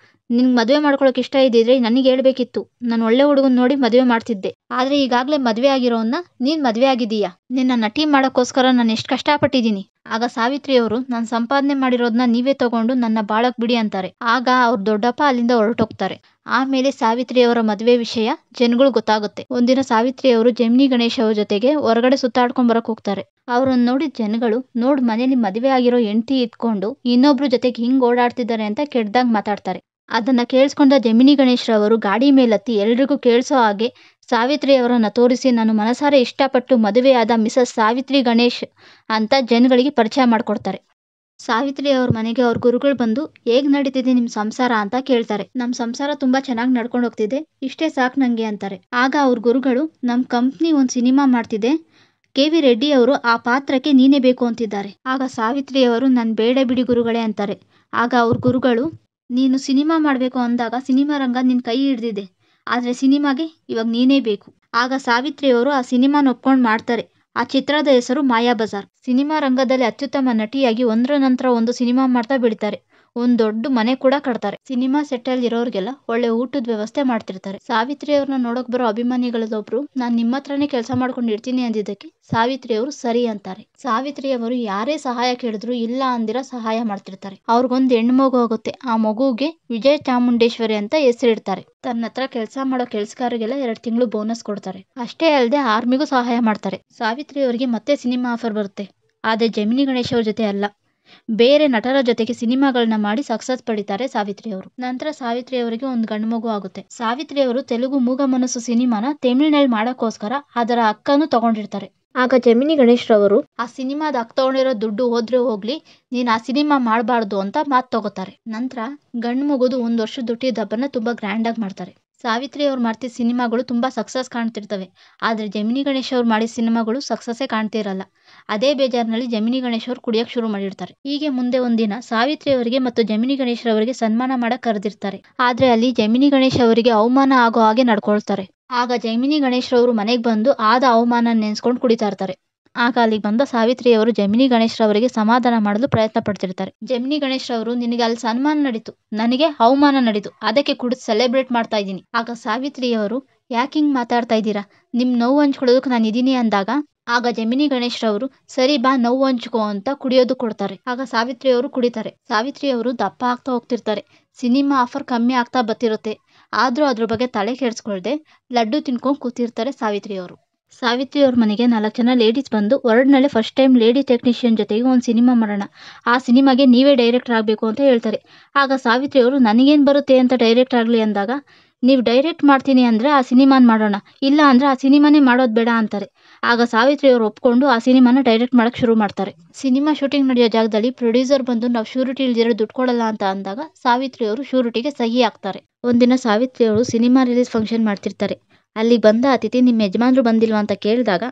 ನಿನ್ಗೆ ಮದುವೆ ಮಾಡ್ಕೊಳಕ್ ಇಷ್ಟ ಇದ್ದಿದ್ರೆ ನನಗೆ ಹೇಳ್ಬೇಕಿತ್ತು, ನಾನು ಒಳ್ಳೆ ಹುಡುಗನ್ ನೋಡಿ ಮದುವೆ ಮಾಡ್ತಿದ್ದೆ, ಆದ್ರೆ ಈಗಾಗ್ಲೇ ಮದುವೆ ಆಗಿರೋನ್ನ ನೀನ್ ಮದುವೆ ಆಗಿದೀಯಾ, ನಿನ್ನ ನಟಿ ಮಾಡೋಕ್ಕೋಸ್ಕರ ನಾನು ಎಷ್ಟು ಕಷ್ಟಪಟ್ಟಿದ್ದೀನಿ. ಆಗ ಸಾವಿತ್ರಿ ಅವರು ನಾನು ಸಂಪಾದನೆ ಮಾಡಿರೋದನ್ನ ನೀವೇ ತಗೊಂಡು ನನ್ನ ಬಾಳಕ್ ಬಿಡಿ ಅಂತಾರೆ. ಆಗ ಅವ್ರ ದೊಡ್ಡಪ್ಪ ಅಲ್ಲಿಂದ ಹೊರಟೋಗ್ತಾರೆ. ಆಮೇಲೆ ಸಾವಿತ್ರಿ ಅವರ ಮದುವೆ ವಿಷಯ ಜನಗಳು ಗೊತ್ತಾಗುತ್ತೆ. ಒಂದಿನ ಸಾವಿತ್ರಿ ಅವರು ಜಮಿನಿ ಗಣೇಶ್ ಅವ್ರ ಜೊತೆಗೆ ಹೊರಗಡೆ ಸುತ್ತಾಡ್ಕೊಂಡ್ ಬರಕ್ ಹೋಗ್ತಾರೆ. ಅವ್ರನ್ನ ನೋಡಿದ ಜನಗಳು, ನೋಡ್ ಮನೇಲಿ ಮದುವೆ ಆಗಿರೋ ಹೆಂಡತಿ ಇಟ್ಕೊಂಡು ಇನ್ನೊಬ್ರು ಜೊತೆಗೆ ಹಿಂಗ್ ಓಡಾಡ್ತಿದ್ದಾರೆ ಅಂತ ಕೆಟ್ಟದಾಗ ಮಾತಾಡ್ತಾರೆ. ಅದನ್ನ ಕೇಳಿಸ್ಕೊಂಡ ಜಮಿನಿ ಗಣೇಶ್ ರವರು ಗಾಡಿ ಮೇಲತ್ತಿ ಎಲ್ರಿಗೂ ಕೇಳಿಸೋ ಹಾಗೆ ಸಾವಿತ್ರಿ ಅವರನ್ನ ತೋರಿಸಿ ನಾನು ಮನಸಾರೆ ಇಷ್ಟಪಟ್ಟು ಮದುವೆಯಾದ ಮಿಸಸ್ ಸಾವಿತ್ರಿ ಗಣೇಶ್ ಅಂತ ಜನಗಳಿಗೆ ಪರಿಚಯ ಮಾಡ್ಕೊಡ್ತಾರೆ. ಸಾವಿತ್ರಿ ಅವ್ರ ಮನೆಗೆ ಅವ್ರ ಗುರುಗಳು ಬಂದು ಹೇಗ್ ನಡೀತಿದೆ ನಿಮ್ ಸಂಸಾರ ಅಂತ ಕೇಳ್ತಾರೆ. ನಮ್ ಸಂಸಾರ ತುಂಬಾ ಚೆನ್ನಾಗಿ ನಡ್ಕೊಂಡು ಹೋಗ್ತಿದೆ, ಇಷ್ಟೇ ಸಾಕು ನಂಗೆ ಅಂತಾರೆ. ಆಗ ಅವ್ರ ಗುರುಗಳು, ನಮ್ ಕಂಪ್ನಿ ಒಂದ್ ಸಿನಿಮಾ ಮಾಡ್ತಿದೆ, KV ರೆಡ್ಡಿ ಅವರು ಆ ಪಾತ್ರಕ್ಕೆ ನೀನೇ ಬೇಕು ಅಂತಿದ್ದಾರೆ. ಆಗ ಸಾವಿತ್ರಿ ಅವರು ನನ್ ಬೇಡ ಬಿಡಿ ಗುರುಗಳೇ ಅಂತಾರೆ. ಆಗ ಅವ್ರ ಗುರುಗಳು, ನೀನು ಸಿನಿಮಾ ಮಾಡ್ಬೇಕು ಅಂದಾಗ ಸಿನಿಮಾ ರಂಗ ನಿನ್ ಕೈ ಹಿಡ್ದಿದೆ, ಆದ್ರೆ ಸಿನಿಮಾಗೆ ಇವಾಗ ನೀನೇ ಬೇಕು. ಆಗ ಸಾವಿತ್ರಿ ಅವರು ಆ ಸಿನಿಮಾನ ಒಪ್ಕೊಂಡು ಮಾಡ್ತಾರೆ. ಆ ಚಿತ್ರದ ಹೆಸರು ಮಾಯಾ ಬಜಾರ್. ಸಿನಿಮಾ ರಂಗದಲ್ಲಿ ಅತ್ಯುತ್ತಮ ನಟಿಯಾಗಿ ಒಂದರ ನಂತರ ಒಂದು ಸಿನಿಮಾ ಮಾಡ್ತಾ ಬೆಳಿತಾರೆ. ಒಂದ್ ದೊಡ್ಡ ಮನೆ ಕೂಡ ಕಟ್ತಾರೆ. ಸಿನಿಮಾ ಸೆಟ್ ಅಲ್ಲಿ ಇರೋರ್ಗೆಲ್ಲ ಒಳ್ಳೆ ಊಟದ ವ್ಯವಸ್ಥೆ ಮಾಡ್ತಿರ್ತಾರೆ. ಸಾವಿತ್ರಿ ಅವ್ರನ್ನ ನೋಡಕ್ ಬರೋ ಅಭಿಮಾನಿಗಳದೊಬ್ರು, ನಾನ್ ನಿಮ್ಮ ಹತ್ರನೇ ಕೆಲಸ ಮಾಡ್ಕೊಂಡು ಇರ್ತೀನಿ ಅಂದಿದ್ದಕ್ಕೆ ಸಾವಿತ್ರಿ ಅವರು ಸರಿ ಅಂತಾರೆ. ಸಾವಿತ್ರಿ ಅವರು ಯಾರೇ ಸಹಾಯ ಕೇಳಿದ್ರು ಇಲ್ಲ ಅಂದಿರ ಸಹಾಯ ಮಾಡ್ತಿರ್ತಾರೆ. ಅವ್ರಿಗೊಂದು ಹೆಣ್ಣು ಮಗು ಆಗುತ್ತೆ. ಆ ಮಗುಗೆ ವಿಜಯ ಚಾಮುಂಡೇಶ್ವರಿ ಅಂತ ಹೆಸರಿಡ್ತಾರೆ. ತನ್ನ ಹತ್ರ ಕೆಲಸ ಮಾಡೋ ಕೆಲ್ಸಗಾರರಿಗೆಲ್ಲ 2 ತಿಂಗಳು ಬೋನಸ್ ಕೊಡ್ತಾರೆ. ಅಷ್ಟೇ ಅಲ್ಲದೆ ಆರ್ಮಿಗೂ ಸಹಾಯ ಮಾಡ್ತಾರೆ. ಸಾವಿತ್ರಿ ಅವರಿಗೆ ಮತ್ತೆ ಸಿನಿಮಾ ಆಫರ್ ಬರುತ್ತೆ. ಆದ್ರೆ ಜಮಿನಿ ಗಣೇಶ್ ಅವ್ರ ಜೊತೆ ಅಲ್ಲ, ಬೇರೆ ನಟರ ಜೊತೆಗೆ ಸಿನಿಮಾಗಳನ್ನ ಮಾಡಿ ಸಕ್ಸಸ್ ಪಡಿತಾರೆ ಸಾವಿತ್ರಿ ಅವರು. ನಂತರ ಸಾವಿತ್ರಿ ಅವರಿಗೆ ಒಂದು ಗಂಡು ಮಗು ಆಗುತ್ತೆ. ಸಾವಿತ್ರಿ ಅವರು ತೆಲುಗು ಮೂಗ ಮನಸ್ಸು ಸಿನಿಮಾನ ತಮಿಳಿನಲ್ಲಿ ಮಾಡೋಕ್ಕೋಸ್ಕರ ಅದರ ಹಕ್ಕನ್ನು ತಗೊಂಡಿರ್ತಾರೆ. ಆಗ ಜಮಿನಿ ಗಣೇಶ್ ರವರು ಆ ಸಿನಿಮಾದ ಹಕ್ಕು ತಗೊಂಡಿರೋ ದುಡ್ಡು ಹೋದ್ರೆ ಹೋಗ್ಲಿ, ನೀನ್ ಆ ಸಿನಿಮಾ ಮಾಡಬಾರ್ದು ಅಂತ ಮಾತು ತಗೋತಾರೆ. ನಂತರ ಗಂಡು ಮಗುದು 1 ವರ್ಷದ ಹುಟ್ಟಿದ ಹಬ್ಬನ ತುಂಬಾ ಗ್ರ್ಯಾಂಡ್ ಆಗಿ ಮಾಡ್ತಾರೆ. ಸಾವಿತ್ರಿ ಅವ್ರು ಮಾಡ್ತಿದ್ದ ಸಿನಿಮಾಗಳು ತುಂಬಾ ಸಕ್ಸಸ್ ಕಾಣ್ತಿರ್ತವೆ. ಆದ್ರೆ ಜಮಿನಿ ಗಣೇಶ್ ಅವ್ರು ಮಾಡಿದ ಸಿನಿಮಾಗಳು ಸಕ್ಸಸ್ಸೇ ಕಾಣ್ತಿರಲ್ಲ. ಅದೇ ಬೇಜಾರಿನಲ್ಲಿ ಜಮಿನಿ ಗಣೇಶ್ ಅವರು ಕುಡಿಯಕ್ ಶುರು ಮಾಡಿರ್ತಾರೆ. ಹೀಗೆ ಮುಂದೆ ಒಂದಿನ ಸಾವಿತ್ರಿ ಅವರಿಗೆ ಮತ್ತು ಜಮಿನಿ ಗಣೇಶ್ ಅವರಿಗೆ ಸನ್ಮಾನ ಮಾಡಕ್ ಕರೆದಿರ್ತಾರೆ. ಆದ್ರೆ ಅಲ್ಲಿ ಜಮಿನಿ ಗಣೇಶ್ ಅವರಿಗೆ ಅವಮಾನ ಆಗೋ ಹಾಗೆ ನಡ್ಕೊಳ್ತಾರೆ. ಆಗ ಜಮಿನಿ ಗಣೇಶ್ ಅವರು ಮನೆಗೆ ಬಂದು ಆದ ಅವಮಾನ ನೆನ್ಸ್ಕೊಂಡು ಕುಡಿತಾ ಇರ್ತಾರೆ. ಆಗ ಅಲ್ಲಿಗೆ ಬಂದ ಸಾವಿತ್ರಿ ಅವರು ಜಮಿನಿ ಗಣೇಶ್ ರವರಿಗೆ ಸಮಾಧಾನ ಮಾಡಲು ಪ್ರಯತ್ನ ಪಡ್ತಿರ್ತಾರೆ. ಜಮಿನಿ ಗಣೇಶ್ ರವರು, ನಿನಗೆ ಅಲ್ಲಿ ಸನ್ಮಾನ ನಡೀತು, ನನಗೆ ಅವಮಾನ ನಡೀತು, ಅದಕ್ಕೆ ಕುಡಿದು ಸೆಲೆಬ್ರೇಟ್ ಮಾಡ್ತಾ ಇದ್ದೀನಿ. ಆಗ ಸಾವಿತ್ರಿ ಅವರು, ಯಾಕೆ ಹಿಂಗ್ ಮಾತಾಡ್ತಾ ಇದ್ದೀರಾ, ನಿಮ್ ನೋವು ಹಂಚ್ಕೊಳ್ಳೋದಕ್ಕೆ ನಾನು ಇದೀನಿ ಅಂದಾಗ ಆಗ ಜಮಿನಿ ಗಣೇಶ್ ರವರು, ಸರಿ ಬಾ ನೋವು ಹಂಚ್ಕೋ ಅಂತ ಕುಡಿಯೋದು ಕೊಡ್ತಾರೆ. ಆಗ ಸಾವಿತ್ರಿ ಅವರು ಕುಡಿತಾರೆ. ಸಾವಿತ್ರಿ ಅವರು ದಪ್ಪ ಆಗ್ತಾ ಹೋಗ್ತಿರ್ತಾರೆ. ಸಿನಿಮಾ ಆಫರ್ ಕಮ್ಮಿ ಆಗ್ತಾ ಬರ್ತಿರುತ್ತೆ. ಆದ್ರೂ ಅದ್ರ ಬಗ್ಗೆ ತಲೆ ಕೆಡಿಸ್ಕೊಳ್ದೆ ಲಡ್ಡು ತಿನ್ಕೊಂಡು ಕೂತಿರ್ತಾರೆ ಸಾವಿತ್ರಿ ಅವರು. ಸಾವಿತ್ರಿ ಅವ್ರ ಮನೆಗೆ 4 ಜನ ಲೇಡೀಸ್ ಬಂದು, ವರ್ಲ್ಡ್ನಲ್ಲೇ ಫಸ್ಟ್ ಟೈಮ್ ಲೇಡಿ ಟೆಕ್ನಿಷಿಯನ್ ಜೊತೆಗೆ ಒಂದು ಸಿನಿಮಾ ಮಾಡೋಣ, ಆ ಸಿನಿಮಾಗೆ ನೀವೇ ಡೈರೆಕ್ಟರ್ ಆಗಬೇಕು ಅಂತ ಹೇಳ್ತಾರೆ. ಆಗ ಸಾವಿತ್ರಿ ಅವರು, ನನಗೇನು ಬರುತ್ತೆ ಅಂತ ಡೈರೆಕ್ಟರ್ ಆಗಲಿ ಅಂದಾಗ, ನೀವು ಡೈರೆಕ್ಟ್ ಮಾಡ್ತೀನಿ ಅಂದರೆ ಆ ಸಿನಿಮಾನ ಮಾಡೋಣ, ಇಲ್ಲ ಅಂದರೆ ಆ ಸಿನಿಮಾನೇ ಮಾಡೋದು ಬೇಡ ಅಂತಾರೆ. ಆಗ ಸಾವಿತ್ರಿ ಅವರು ಒಪ್ಕೊಂಡು ಆ ಸಿನಿಮಾನ ಡೈರೆಕ್ಟ್ ಮಾಡೋಕ್ಕೆ ಶುರು ಮಾಡ್ತಾರೆ. ಸಿನಿಮಾ ಶೂಟಿಂಗ್ ನಡೆಯೋ ಜಾಗದಲ್ಲಿ ಪ್ರೊಡ್ಯೂಸರ್ ಬಂದು, ನಾವು ಶ್ಯೂರಿಟಿ ಇಲ್ದಿರೋ ದುಡ್ಡು ಕೊಡಲ್ಲ ಅಂತ ಅಂದಾಗ ಸಾವಿತ್ರಿ ಅವರು ಶ್ಯೂರಿಟಿಗೆ ಸಹಿ ಹಾಕ್ತಾರೆ. ಒಂದಿನ ಸಾವಿತ್ರಿ ಅವರು ಸಿನಿಮಾ ರಿಲೀಸ್ ಫಂಕ್ಷನ್ ಮಾಡ್ತಿರ್ತಾರೆ. ಅಲ್ಲಿ ಬಂದ ಅತಿಥಿ, ನಿಮ್ಮ ಯಜಮಾನ್ರು ಬಂದಿಲ್ವಾ ಅಂತ ಕೇಳಿದಾಗ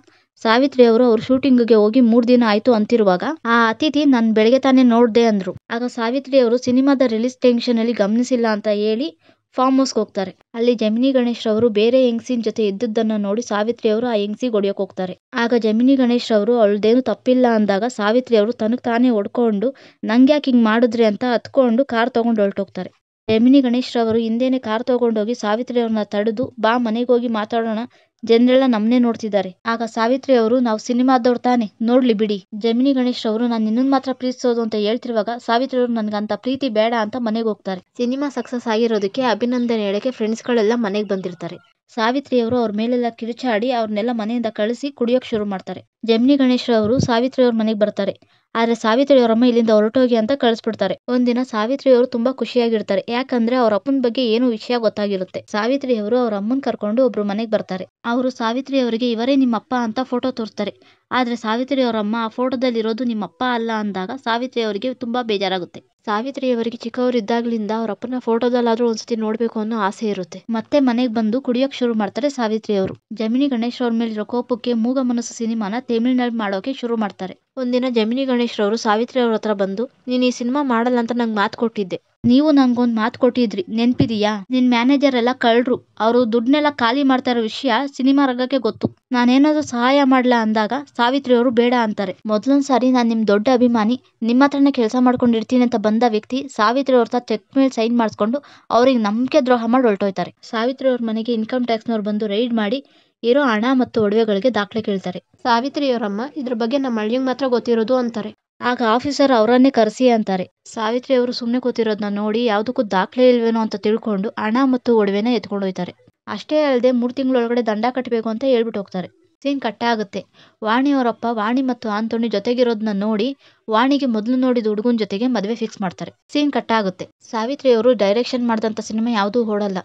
ಸಾವಿತ್ರಿ ಅವರು ಅವ್ರ ಶೂಟಿಂಗ್ಗೆ ಹೋಗಿ 3 ದಿನ ಆಯ್ತು ಅಂತಿರುವಾಗ ಆ ಅತಿಥಿ, ನಾನು ಬೆಳಗ್ಗೆ ತಾನೇ ನೋಡ್ದೆ ಅಂದ್ರು. ಆಗ ಸಾವಿತ್ರಿ ಅವರು ಸಿನಿಮಾದ ರಿಲೀಸ್ ಟೆನ್ಷನ್ ಅಲ್ಲಿ ಗಮನಿಸಿಲ್ಲ ಅಂತ ಹೇಳಿ ಫಾರ್ಮ್ ಹೌಸ್ಗೆ ಹೋಗ್ತಾರೆ. ಅಲ್ಲಿ ಜಮಿನಿ ಗಣೇಶ್ ರವರು ಬೇರೆ ಹೆಂಗಸಿನ ಜೊತೆ ಇದ್ದದ್ದನ್ನ ನೋಡಿ ಸಾವಿತ್ರಿ ಅವರು ಆ ಹೆಂಗಸಿಗೆ ಹೊಡಿಯೋಕೆ ಹೋಗ್ತಾರೆ. ಆಗ ಜಮಿನಿ ಗಣೇಶ್ ರವರು ಅವಳದೇನು ತಪ್ಪಿಲ್ಲ ಅಂದಾಗ ಸಾವಿತ್ರಿ ಅವರು ತನಗೆ ತಾನೇ ಹೊಡ್ಕೊಂಡು, ನಂಗೆ ಯಾಕೆ ಹಿಂಗ್ ಮಾಡಿದ್ರಿ ಅಂತ ಹತ್ಕೊಂಡು ಕಾರ್ ತಗೊಂಡು ಹೊರಟೋಗ್ತಾರೆ. ಜಮಿನಿ ಗಣೇಶ್ ರವರು ಹಿಂದೆನೆ ಕಾರ್ ತಗೊಂಡೋಗಿ ಸಾವಿತ್ರಿ ಅವ್ರನ್ನ ತಡೆದು, ಬಾ ಮನೆಗೆ ಹೋಗಿ ಮಾತಾಡೋಣ, ಜನರೆಲ್ಲ ನಮ್ಮನ್ನೇ ನೋಡ್ತಿದ್ದಾರೆ. ಆಗ ಸಾವಿತ್ರಿ ಅವರು, ನಾವು ಸಿನಿಮಾದವ್ರು ತಾನೆ, ನೋಡ್ಲಿ ಬಿಡಿ. ಜಮಿನಿ ಗಣೇಶ್ ರವರು, ನಾನು ನಿನ್ನನ್ನು ಮಾತ್ರ ಪ್ರೀತಿಸೋದು ಅಂತ ಹೇಳ್ತಿರುವಾಗ ಸಾವಿತ್ರಿ ಅವರು, ನನ್ಗಂತ ಪ್ರೀತಿ ಬೇಡ ಅಂತ ಮನೆಗೆ ಹೋಗ್ತಾರೆ. ಸಿನಿಮಾ ಸಕ್ಸಸ್ ಆಗಿರೋದಕ್ಕೆ ಅಭಿನಂದನೆ ಹೇಳಕ್ಕೆ ಫ್ರೆಂಡ್ಸ್ಗಳೆಲ್ಲ ಮನೆಗೆ ಬಂದಿರ್ತಾರೆ. ಸಾವಿತ್ರಿ ಅವರು ಅವ್ರ ಮೇಲೆಲ್ಲ ಕಿರುಚಾಡಿ ಅವ್ರನ್ನೆಲ್ಲ ಮನೆಯಿಂದ ಕಳಿಸಿ ಕುಡಿಯೋಕೆ ಶುರು ಮಾಡ್ತಾರೆ. ಜಮಿನಿ ಗಣೇಶ್ ಅವರು ಸಾವಿತ್ರಿ ಅವ್ರ ಮನೆಗೆ ಬರ್ತಾರೆ. ಆದ್ರೆ ಸಾವಿತ್ರಿ ಅವರಮ್ಮ ಇಲ್ಲಿಂದ ಹೊರಟೋಗಿ ಅಂತ ಕಳಿಸ್ಬಿಡ್ತಾರೆ. ಒಂದಿನ ಸಾವಿತ್ರಿ ಅವರು ತುಂಬಾ ಖುಷಿಯಾಗಿರ್ತಾರೆ. ಯಾಕಂದ್ರೆ ಅವ್ರ ಅಪ್ಪನ ಬಗ್ಗೆ ಏನೋ ವಿಷಯ ಗೊತ್ತಾಗಿರುತ್ತೆ. ಸಾವಿತ್ರಿ ಅವರು ಅವ್ರ ಅಮ್ಮನ್ ಕರ್ಕೊಂಡು ಒಬ್ರು ಮನೆಗೆ ಬರ್ತಾರೆ. ಅವರು ಸಾವಿತ್ರಿ ಅವರಿಗೆ, ಇವರೇ ನಿಮ್ಮ ಅಪ್ಪ ಅಂತ ಫೋಟೋ ತೋರಿಸ್ತಾರೆ. ಆದ್ರೆ ಸಾವಿತ್ರಿ ಅವರಮ್ಮ, ಆ ಫೋಟೋದಲ್ಲಿ ಇರೋದು ನಿಮ್ಮ ಅಪ್ಪ ಅಲ್ಲ ಅಂದಾಗ ಸಾವಿತ್ರಿ ಅವರಿಗೆ ತುಂಬಾ ಬೇಜಾರಾಗುತ್ತೆ. ಸಾವಿತ್ರಿ ಅವರಿಗೆ ಚಿಕ್ಕವರಿದ್ದಾಗ್ಲಿಂದ ಅವ್ರ ಅಪ್ಪನ ಫೋಟೋದಲ್ಲಾದ್ರೂ ಒಂದ್ಸತಿ ನೋಡ್ಬೇಕು ಅನ್ನೋ ಆಸೆ ಇರುತ್ತೆ. ಮತ್ತೆ ಮನೆಗೆ ಬಂದು ಕುಡಿಯೋಕ್ ಶುರು ಮಾಡ್ತಾರೆ ಸಾವಿತ್ರಿ ಅವರು. ಜಮಿನಿ ಗಣೇಶ್ ಅವ್ರ ಮೇಲಿರೋ ಕೋಪಕ್ಕೆ ಮೂಗ ಮನಸ್ಸು ಸಿನಿಮಾನ ತಮಿಳ್ನಲ್ಲಿ ಮಾಡೋಕೆ ಶುರು ಮಾಡ್ತಾರೆ. ಒಂದಿನ ಜಮಿನಿ ಗಣೇಶ್ ರವರು ಸಾವಿತ್ರಿ ಅವ್ರ ಹತ್ರ ಬಂದು, ನೀನ್ ಈ ಸಿನಿಮಾ ಮಾಡಲ್ಲ ಅಂತ ನಂಗೆ ಮಾತು ಕೊಟ್ಟಿದ್ದೆ, ನೀವು ನಂಗೊಂದು ಮಾತು ಕೊಟ್ಟಿದ್ರಿ, ನೆನ್ಪಿದೀಯಾ? ನಿನ್ ಮ್ಯಾನೇಜರ್ ಎಲ್ಲ ಕಳ್ರು, ಅವರು ದುಡ್ಡನ್ನೆಲ್ಲ ಖಾಲಿ ಮಾಡ್ತಾ ಇರೋ ವಿಷಯ ಸಿನಿಮಾ ರಂಗಕ್ಕೆ ಗೊತ್ತು, ನಾನೇನಾದ್ರೂ ಸಹಾಯ ಮಾಡ್ಲಾ ಅಂದಾಗ ಸಾವಿತ್ರಿ ಅವರು ಬೇಡ ಅಂತಾರೆ. ಮೊದಲೊಂದ್ಸಾರಿ ನಾನು ನಿಮ್ ದೊಡ್ಡ ಅಭಿಮಾನಿ, ನಿಮ್ಮ ಹತ್ರನೇ ಕೆಲಸ ಮಾಡ್ಕೊಂಡಿರ್ತೀನಿ ಅಂತ ಬಂದ ವ್ಯಕ್ತಿ ಸಾವಿತ್ರಿ ಅವ್ರ ಚೆಕ್ ಮೇಲೆ ಸೈನ್ ಮಾಡಿಸ್ಕೊಂಡು ಅವ್ರಿಗೆ ನಂಬಿಕೆ ದ್ರೋಹ ಮಾಡಿ ಹೊರಟೋಯ್ತಾರೆ. ಸಾವಿತ್ರಿ ಅವ್ರ ಮನೆಗೆ ಇನ್ಕಮ್ ಟ್ಯಾಕ್ಸ್ನವ್ರು ಬಂದು ರೈಡ್ ಮಾಡಿ ಇರೋ ಹಣ ಮತ್ತು ಒಡವೆಗಳಿಗೆ ದಾಖಲೆ ಕೇಳ್ತಾರೆ. ಸಾವಿತ್ರಿ ಅವರಮ್ಮ, ಇದ್ರ ಬಗ್ಗೆ ನಮ್ಮ ಅಳಿಯಂಗ್ ಮಾತ್ರ ಗೊತ್ತಿರೋದು ಅಂತಾರೆ. ಆಗ ಆಫೀಸರ್ ಅವರನ್ನೇ ಕರೆಸಿ ಅಂತಾರೆ. ಸಾವಿತ್ರಿ ಅವರು ಸುಮ್ಮನೆ ಕೂತಿರೋದನ್ನ ನೋಡಿ ಯಾವುದಕ್ಕೂ ದಾಖಲೆ ಇಲ್ವೇನೋ ಅಂತ ತಿಳ್ಕೊಂಡು ಹಣ ಮತ್ತು ಒಡವೆನ ಎತ್ಕೊಂಡು ಹೋಯ್ತಾರೆ. ಅಷ್ಟೇ ಅಲ್ಲದೆ 3 ತಿಂಗಳೊಳಗಡೆ ದಂಡ ಕಟ್ಟಬೇಕು ಅಂತ ಹೇಳ್ಬಿಟ್ಟು ಹೋಗ್ತಾರೆ. ಸೀನ್ ಕಟ್ ಆಗುತ್ತೆ. ವಾಣಿ ಅವರಪ್ಪ ವಾಣಿ ಮತ್ತು ಆಂಟೋನಿ ಜೊತೆಗಿರೋದನ್ನ ನೋಡಿ ವಾಣಿಗೆ ಮೊದಲು ನೋಡಿದ ಹುಡುಗನ ಜೊತೆಗೆ ಮದುವೆ ಫಿಕ್ಸ್ ಮಾಡ್ತಾರೆ. ಸೀನ್ ಕಟ್ ಆಗುತ್ತೆ. ಸಾವಿತ್ರಿ ಅವರು ಡೈರೆಕ್ಷನ್ ಮಾಡಿದಂಥ ಸಿನಿಮಾ ಯಾವುದೂ ಓಡಲ್ಲ.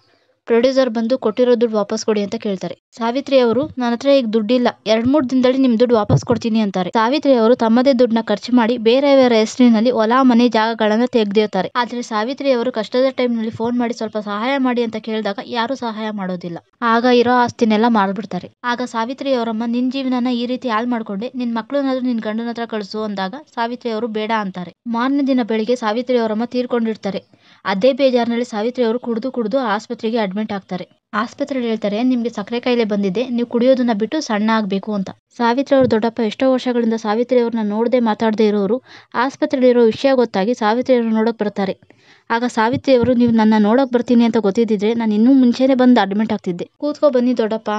ಪ್ರೊಡ್ಯೂಸರ್ ಬಂದು ಕೊಟ್ಟಿರೋ ದುಡ್ಡು ವಾಪಸ್ ಕೊಡಿ ಅಂತ ಕೇಳ್ತಾರೆ. ಸಾವಿತ್ರಿ ಅವರು, ನನ್ನ ಹತ್ರ ಈಗ ದುಡ್ಡಿಲ್ಲ, 2-3 ದಿನದಲ್ಲಿ ನಿಮ್ ದುಡ್ಡು ವಾಪಸ್ ಕೊಡ್ತೀನಿ ಅಂತಾರೆ. ಸಾವಿತ್ರಿ ಅವರು ತಮ್ಮದೇ ದುಡ್ಡನ್ನ ಖರ್ಚು ಮಾಡಿ ಬೇರೆಯವರ ಹೆಸರಿನಲ್ಲಿ ಹೊಲ ಮನೆ ಜಾಗಗಳನ್ನ ತೆಗೆದಿರ್ತಾರೆ. ಆದ್ರೆ ಸಾವಿತ್ರಿ ಅವರು ಕಷ್ಟದ ಟೈಮ್ನಲ್ಲಿ ಫೋನ್ ಮಾಡಿ ಸ್ವಲ್ಪ ಸಹಾಯ ಮಾಡಿ ಅಂತ ಕೇಳಿದಾಗ ಯಾರು ಸಹಾಯ ಮಾಡೋದಿಲ್ಲ. ಆಗ ಇರೋ ಆಸ್ತಿನೆಲ್ಲ ಮಾರ್ಬಿಡ್ತಾರೆ. ಆಗ ಸಾವಿತ್ರಿ ಅವರಮ್ಮ, ನಿನ್ ಜೀವನನ ಈ ರೀತಿ ಹಾಳು ಮಾಡ್ಕೊಂಡೆ, ನಿನ್ ಮಕ್ಳನ್ನಾದ್ರೂ ನಿನ್ ಗಂಡನ ಹತ್ರ ಕಳಿಸು ಅಂದಾಗ ಸಾವಿತ್ರಿ ಅವರು ಬೇಡ ಅಂತಾರೆ. ಮಾರನೇ ದಿನ ಬೆಳಿಗ್ಗೆ ಸಾವಿತ್ರಿ ಅವರಮ್ಮ ತೀರ್ಕೊಂಡಿರ್ತಾರೆ. ಅದೇ ಬೇಜಾರಿನಲ್ಲಿ ಸಾವಿತ್ರಿ ಅವರು ಕುಡಿದು ಆಸ್ಪತ್ರೆಗೆ ಅಡ್ಮಿಟ್ ಆಗ್ತಾರೆ. ಆಸ್ಪತ್ರೆಯಲ್ಲಿ ಹೇಳ್ತಾರೆ, ನಿಮ್ಗೆ ಸಕ್ಕರೆ ಕಾಯಿಲೆ ಬಂದಿದೆ, ನೀವು ಕುಡಿಯೋದನ್ನ ಬಿಟ್ಟು ಸಣ್ಣ ಆಗ್ಬೇಕು ಅಂತ. ಸಾವಿತ್ರಿ ಅವ್ರ ದೊಡ್ಡಪ್ಪ ಎಷ್ಟೋ ವರ್ಷಗಳಿಂದ ಸಾವಿತ್ರಿ ಅವ್ರನ್ನ ನೋಡದೆ ಮಾತಾಡದೆ ಇರೋರು ಆಸ್ಪತ್ರೆಯಲ್ಲಿ ಇರೋ ವಿಷಯ ಗೊತ್ತಾಗಿ ಸಾವಿತ್ರಿ ಅವ್ರನ್ನ ನೋಡಕ್ ಬರ್ತಾರೆ. ಆಗ ಸಾವಿತ್ರಿ ಅವರು, ನೀವು ನನ್ನ ನೋಡಕ್ ಬರ್ತೀನಿ ಅಂತ ಗೊತ್ತಿದ್ದಿದ್ರೆ ನಾನು ಇನ್ನೂ ಮುಂಚೆನೆ ಬಂದು ಅಡ್ಮಿಟ್ ಆಗ್ತಿದ್ದೆ, ಕೂತ್ಕೊ ಬನ್ನಿ ದೊಡ್ಡಪ್ಪ.